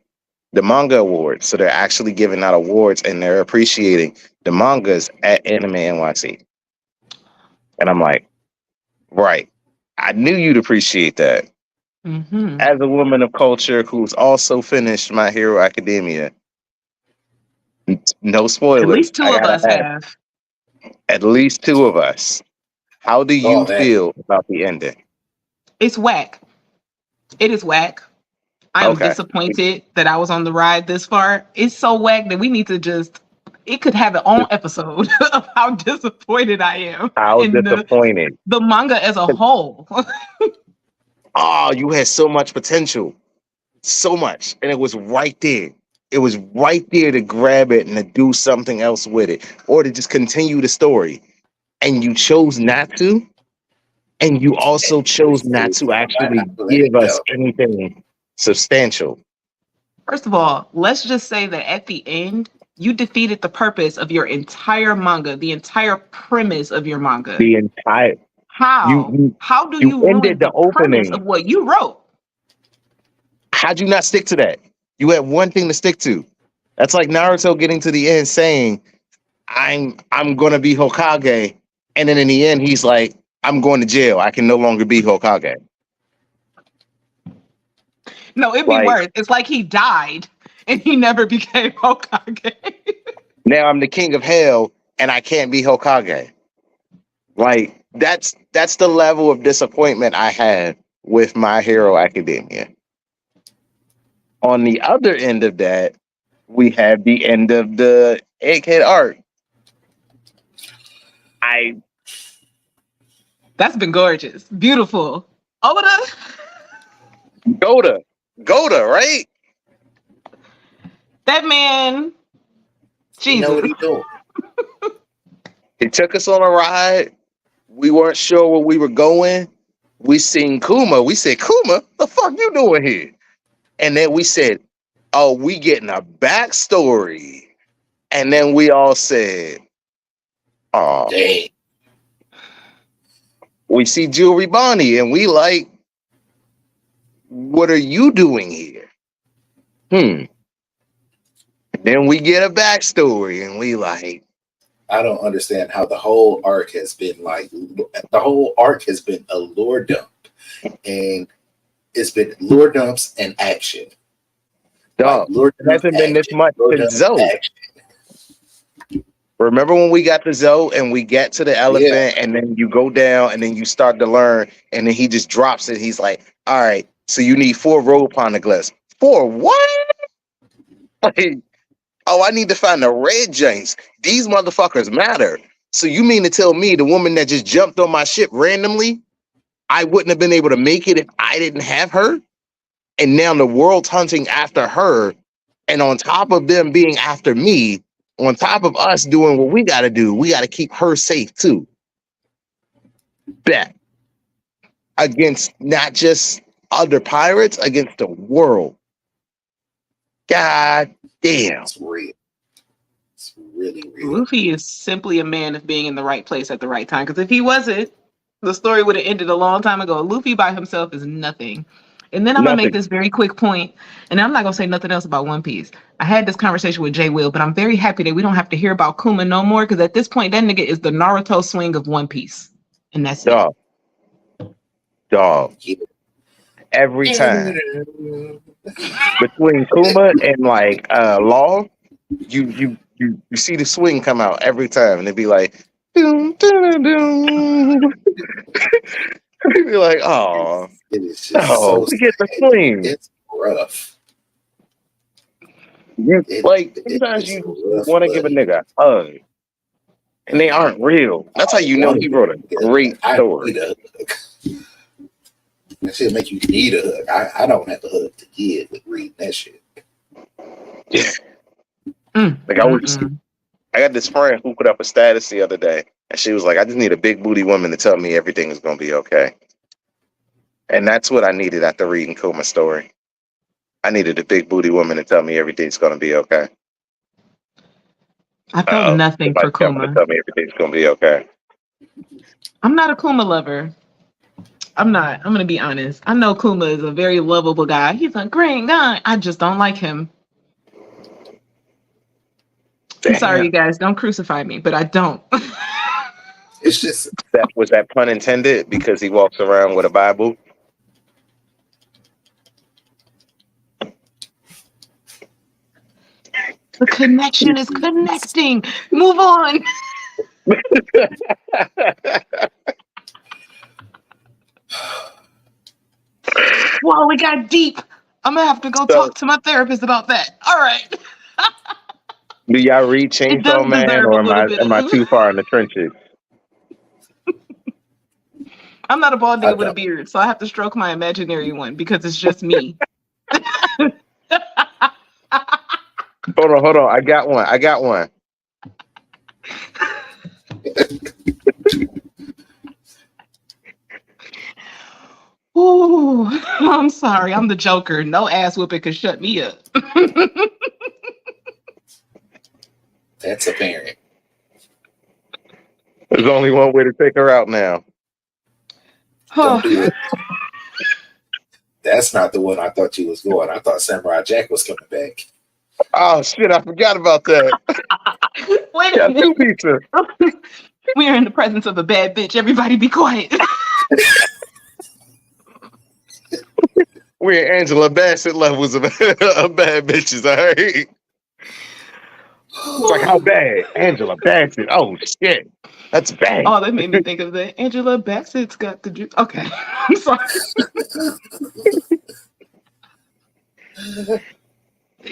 manga awards. So they're actually giving out awards and they're appreciating the mangas at Anime NYC. And I'm like, right. I knew you'd appreciate that. Mm-hmm. As a woman of culture who's also finished My Hero Academia, no spoilers. At least two of us have. At least two of us. How do you feel about the ending? It's whack. It is whack. I am disappointed that I was on the ride this far. It's so whack that we need to it could have its own episode of how disappointed I am. How disappointed. The manga as a whole. Oh, you had so much potential. So much. And it was right there. It was right there to grab it and to do something else with it, or to just continue the story. And you chose not to. And you also chose not to actually give us anything substantial. First of all, let's just say that at the end, you defeated the purpose of your entire manga, the entire premise of your manga. The entire... How do you ruin the premise of what you wrote? How'd you not stick to that? You had one thing to stick to. That's like Naruto getting to the end saying, I'm gonna be Hokage, and then in the end he's like, I'm going to jail. I can no longer be Hokage. No, it'd be Like, worse. It's like he died and he never became Hokage. now I'm the king of hell and I can't be Hokage. Like, that's the level of disappointment I had with My Hero Academia. On the other end of that, we have the end of the Egghead arc. That's been gorgeous. Beautiful. Oda. Goda, right? That man. You know what Jesus. he doing? He took us on a ride. We weren't sure where we were going. We seen Kuma. We said, Kuma, the fuck you doing here? And then we said, oh, we getting a backstory. And then we all said, oh, Dang. we see Jewelry Bonnie and we like, what are you doing here? Then we get a backstory and we like, I don't understand how the whole arc has been like. The whole arc has been a lore dump, and it's been lore dumps and action. dog, Lore it hasn't been this much since Zoe. Remember when we got to Zoe and we get to the elephant and then you go down and then you start to learn and then he just drops it. He's like, all right, so you need 4 road poneglyphs. 4 what? Like, oh, I need to find the red joints. These motherfuckers matter. So you mean to tell me the woman that just jumped on my ship randomly, I wouldn't have been able to make it if I didn't have her? And now the world's hunting after her. And on top of them being after me, on top of us doing what we got to do, we got to keep her safe too. Bet. Against not just other pirates, against the world. God damn. It's real. It's really real. Luffy is simply a man of being in the right place at the right time. Because if he wasn't, the story would have ended a long time ago. Luffy by himself is nothing. And then I'm going to make this very quick point, and I'm not going to say nothing else about One Piece. I had this conversation with Jay Will, but I'm very happy that we don't have to hear about Kuma no more, because at this point, that nigga is the Naruto swing of One Piece. And that's it. Dog. Every time. Between Kuma and like Law, you see the swing come out every time, and it'd be like, doom, doom, doom. You'd be like, oh, it is just we get the swing. It's rough. Like, sometimes you want to give a nigga a hug, and they aren't real. That's how you know he wrote a great story. That shit make you need a hug. I don't have a hug to give with reading that shit. Yeah. Like I got this friend who put up a status the other day, and she was like, I just need a big booty woman to tell me everything is going to be okay. And that's what I needed after reading Kuma's story. I needed a big booty woman to tell me everything's going to be okay. I felt nothing for Kuma. To tell me everything's going to be okay. I'm not a Kuma lover. I'm not. I'm going to be honest. I know Kuma is a very lovable guy. He's a great guy. I just don't like him. I'm sorry, you guys. Don't crucify me, but I don't. It's just that pun intended because he walks around with a Bible. The connection is connecting. Move on. Wow, we got deep. I'm gonna have to go talk to my therapist about that. All right. Do y'all read Chainsaw Man, or am I too far in the trenches? I'm not a bald nigga with a beard, so I have to stroke my imaginary one because it's just me. Hold on. I got one. Ooh, I'm sorry. I'm the Joker. No ass whooping could shut me up. That's apparent. There's only one way to take her out now. Don't do it. That's not the one I thought you was going. I thought Samurai Jack was coming back. Oh shit! I forgot about that. Wait a minute. Pizza. We are in the presence of a bad bitch. Everybody be quiet. We're Angela Bassett levels of, of bad bitches, all right? It's like, how bad? Angela Bassett. Oh, shit. That's bad. Oh, that made me think of the Angela Bassett's got the juice. Okay. I'm sorry.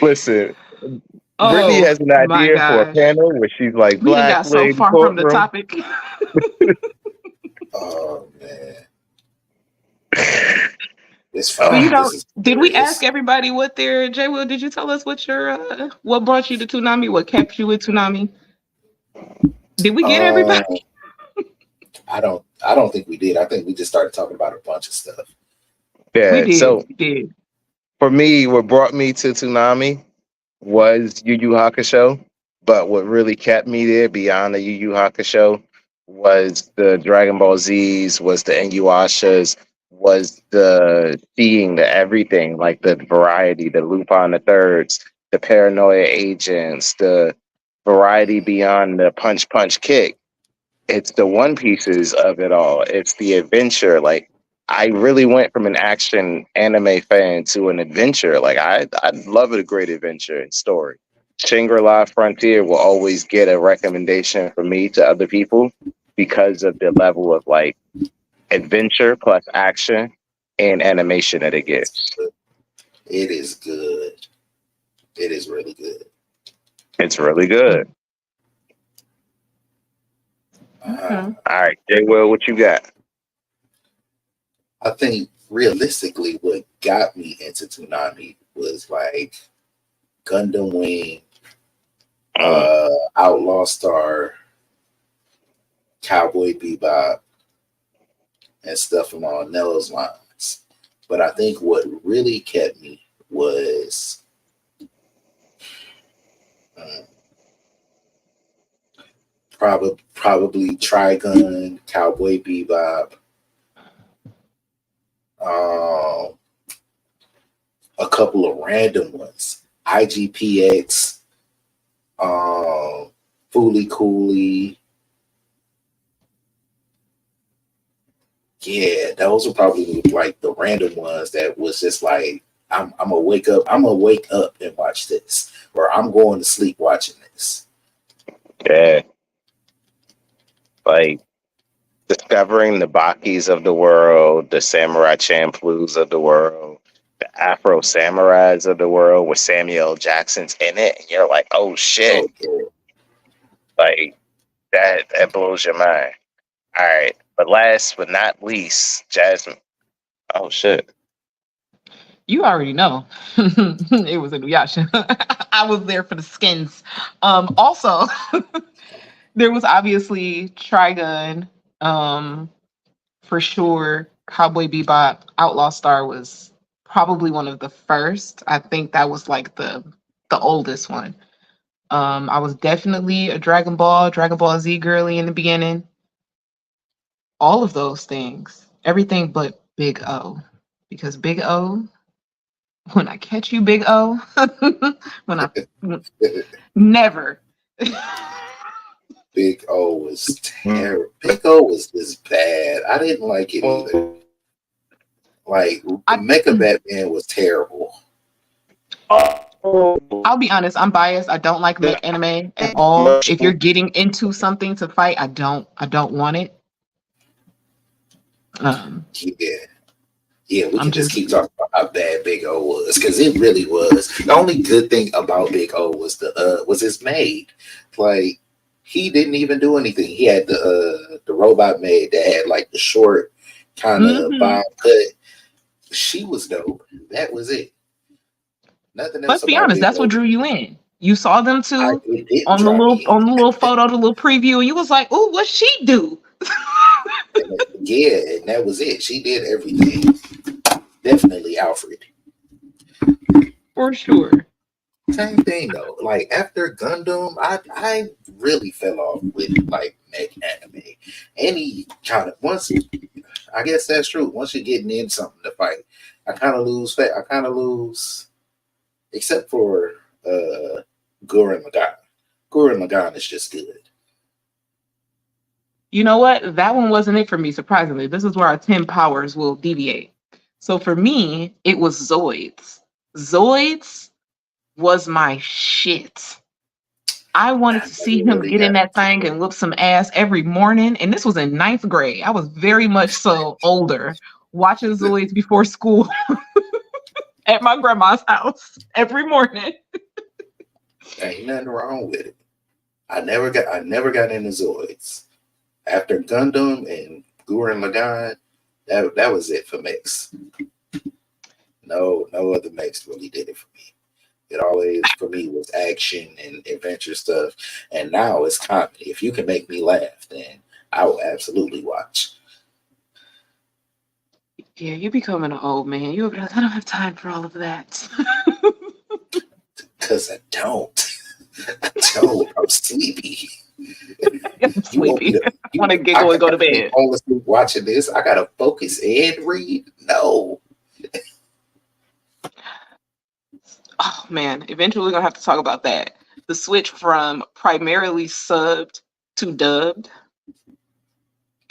Listen, Brittany Oh has an my idea for a gosh. panel where she's like, We done black got so lady far from the courtroom. topic. Oh man, it's But fine. you know, This is did we ask hilarious. everybody what their J Will, did you tell us what your what brought you to Toonami? What kept you with Toonami? Did we get Um, everybody? I don't think we did. I think we just started talking about a bunch of stuff. We Yeah, did. so We did. for me, what brought me to Toonami was Yu Yu Hakusho, but what really kept me there beyond the Yu Yu Hakusho was the Dragon Ball Z's, was the Inuyashas, was the seeing the everything, like the variety, the Lupin the Thirds, the Paranoia Agents, the variety beyond the Punch Punch Kick. It's the One Pieces of it all. It's the adventure. Like I really went from an action anime fan to an adventure. Like I love a great adventure and story. Shangri-La Frontier will always get a recommendation from me to other people because of the level of like adventure plus action and animation that it gives. It is good. It is really good. It's really good. Okay. Uh, All right, Jay Will, what you got? I think realistically, what got me into Toonami was like Gundam Wing, Mm, Outlaw Star, Cowboy Bebop, and stuff along those lines. But I think what really kept me was um, probably Trigun, Cowboy Bebop, um, a couple of random ones, IGPX, Fooly Cooley. Yeah, those were probably like the random ones that was just like I'm gonna wake up. I'm gonna wake up and watch this, or I'm going to sleep watching this. yeah, like discovering the Bakis of the world, the Samurai Champloo's of the world, the Afro Samurais of the world with Samuel Jackson's in it, and you're like, oh shit, So good. like that blows your mind. All right, but last but not least, Jasmine. Oh shit. You already know. It was Inuyasha. I was there for the skins. Also, there was obviously Trigun, for sure. Cowboy Bebop, Outlaw Star was probably one of the first. I think that was like the oldest one. I was definitely a Dragon Ball Z girly in the beginning. All of those things, everything but Big O, because Big O, when I catch you, Big O, when I never. Big O was terrible. Big O was just bad. I didn't like it either. Like I, Mecha Batman was terrible. I'll be honest, I'm biased. I don't like mech anime at all. If you're getting into something to fight, I don't want it. Yeah. Yeah, we I'm can just just keep talking about how bad Big O was because it really was. The only good thing about Big O was his maid. Like he didn't even do anything. He had the robot maid that had like the short kind of mhm. bob cut. She was dope. That was it. Nothing else Let's be about honest, Big that's what O. drew you in. You saw them two It didn't draw me on the little photo, the little preview, and you was like, "Oh, what she do?" in. Yeah, and that was it. She did everything. Definitely Alfred. For sure. Same thing though. Like after Gundam, I really fell off with like mech anime. Any kind of once, I guess that's true. Once you're getting in something to fight, I kind of lose. I kind of lose, except for Gurren Lagann. Gurren Lagann is just good. You know what? That one wasn't it for me, surprisingly. This is where our 10 powers will deviate. So for me, it was Zoids. Zoids was my shit. I wanted I to see never him really get in got that into thing it. and whoop some ass every morning. And this was in ninth grade. I was very much so older, watching Zoids before school at my grandma's house every morning. Ain't nothing wrong with it. I never got into Zoids. After Gundam and Gurren Lagann, that was it for mechs. No other mechs really did it for me. It always for me was action and adventure stuff, and now it's comedy. If you can make me laugh, then I will absolutely watch. Yeah, you're becoming an old man. You're like, I don't have time for all of that. Cause I don't. I don't. I'm sleepy. I'm You want me sleepy. to? I want to giggle and go to I can't bed. fall asleep watching this. I gotta focus and read. No. Oh man, eventually we're gonna have to talk about that. The switch from primarily subbed to dubbed,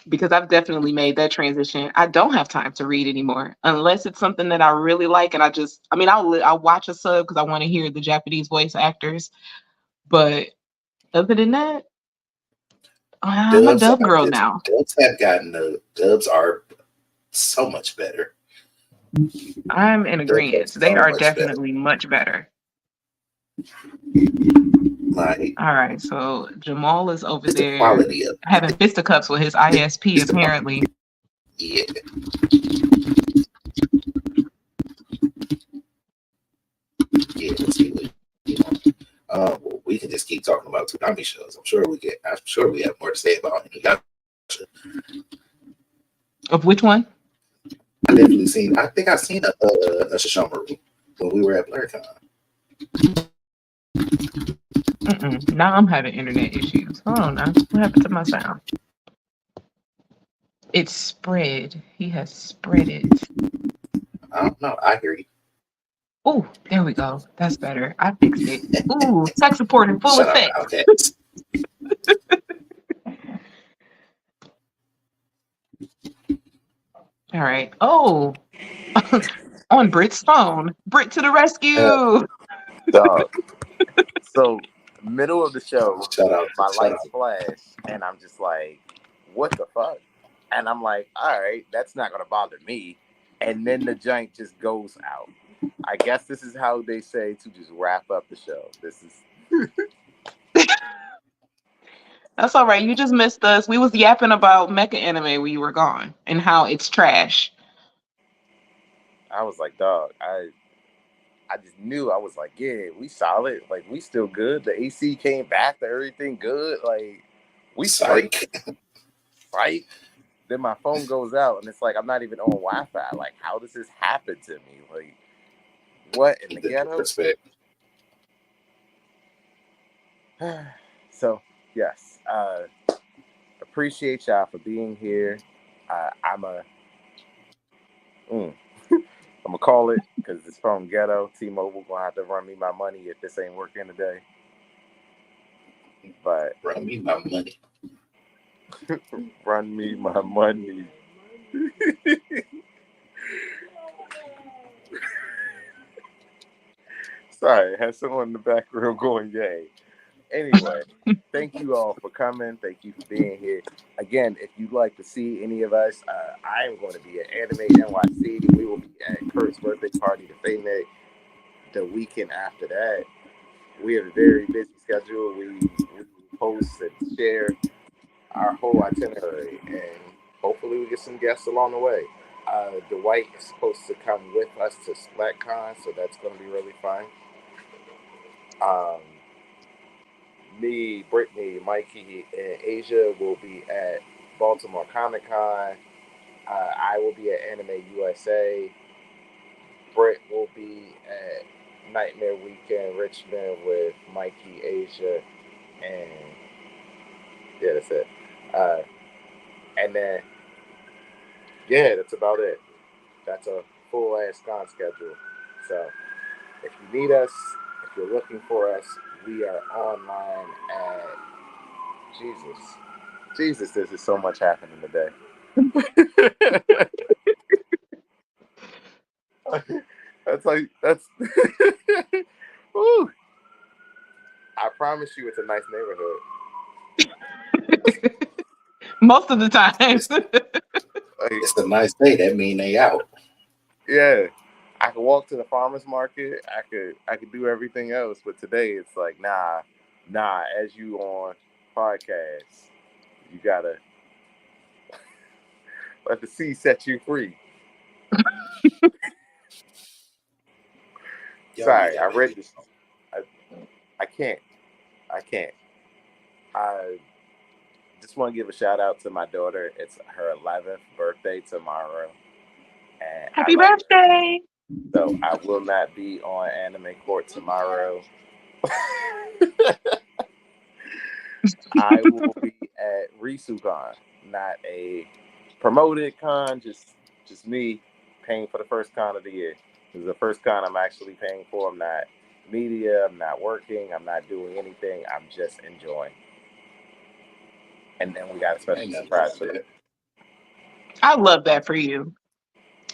because I've definitely made that transition. I don't have time to read anymore unless it's something that I really like, and I'll watch a sub because I want to hear the Japanese voice actors. But other than that, I'm a Dubs dub are girl just now. dubs have gotten the dubs are so much better. I'm in Dubs are agreement. They so are much better. definitely much better. Like All right, so Jamal is over just the there quality of having fisticuffs with his ISP, just the apparently. yeah. Yeah, let's see what you know. Well, we can just keep talking about Toonami shows. I'm sure we have more to say about it. Of which one? I definitely seen. I think I seen a Shishomaru when we were at BlerdxTrapHouse. Now I'm having internet issues. Hold on now. What happened to my sound? It's spread. He has spread it. I don't know. I hear you. Oh, there we go. That's better. I fixed it. Ooh, tech support in full Shut up, effect. Outcast. All right. Oh, on Brit's phone. Brit to the Uh, rescue. Dog. So, middle of the show, shout out. my Shout lights out. flash, and I'm just like, what the fuck? And I'm like, all right, that's not going to bother me. And then the jank just goes out. I guess this is how they say to just wrap up the show. This is. That's all right. You just missed us. We was yapping about mecha anime when you were gone and how it's trash. I was like, dog, I just knew. I was like, yeah, we solid. Like, we still good. The AC came back. Everything good. Like, we straight. Psych. Right? Then my phone goes out and it's like I'm not even on Wi-Fi. Like, how does this happen to me? Like, what in the The ghetto? respect. So, yes, appreciate y'all for being here. I'm gonna call it because it's from ghetto. T-Mobile gonna have to run me my money if this ain't working today. But Run me my money. run me my money. Sorry, I had someone in the background going yay. Anyway, thank you all for coming. Thank you for being here. Again, if you'd like to see any of us, I am going to be at Anime NYC. We will be at Kurt's birthday party, the Fame Night, the weekend after that. We have a very busy schedule. We post and share our whole itinerary, and hopefully we get some guests along the way. Dwight is supposed to come with us to SplatCon, so that's going to be really fun. Me, Brittany, Mikey, and Asia will be at Baltimore Comic Con. I will be at Anime USA. Britt will be at Nightmare Weekend Richmond with Mikey, Asia, and yeah, that's it. And then, yeah, that's about it. That's a full ass con schedule. So if you need us, if you're looking for us, we are online at Jesus. Jesus, there's just so much happening today. That's Woo. I promise you, it's a nice neighborhood. Most of the time. It's a nice day. That mean they out. Yeah, I could walk to the farmer's market. I could do everything else, but today it's like nah. As you on podcasts, you gotta let the sea set you free. Sorry, I read this. I can't. I just want to give a shout out to my daughter. It's her 11th birthday tomorrow. And Happy birthday! So I will not be on Anime Court tomorrow. I will be at RisuCon, not a promoted con, just me paying for the first con of the year. This is the first con I'm actually paying for. I'm not media, I'm not working, I'm not doing anything. I'm just enjoying. And then we got a special surprise for that. I love that for you.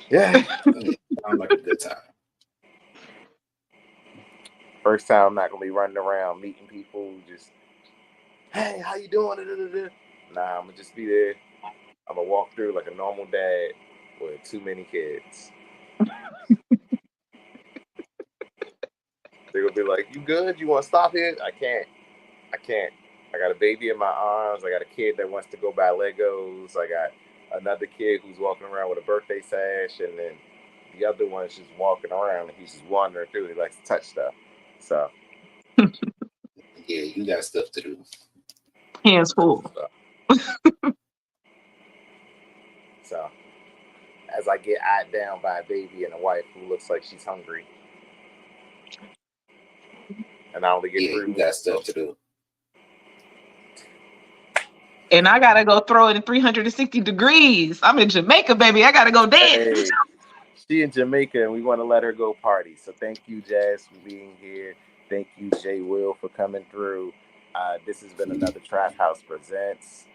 Yeah. Sounds like a good time. First time I'm not gonna be running around meeting people, just hey, how you doing? Nah, I'm gonna just be there. I'm gonna walk through like a normal dad with too many kids. They're gonna be like, you good? You wanna stop here? I can't. I got a baby in my arms. I got a kid that wants to go buy Legos. I got another kid who's walking around with a birthday sash, and then the other one's just walking around and he's just wandering through. He likes to touch stuff. So yeah, you got stuff to do. Hands full. So as I get eyed down by a baby and a wife who looks like she's hungry, and I only get you got stuff to do. And I gotta go throw it in 360 degrees. I'm in Jamaica, baby. I gotta go dance. Hey, she in Jamaica, and we want to let her go party. So thank you, Jazz, for being here. Thank you, Jay Will, for coming through. This has been another Traphouse Presents.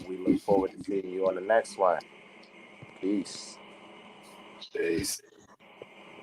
We look forward to seeing you on the next one. Peace. Peace.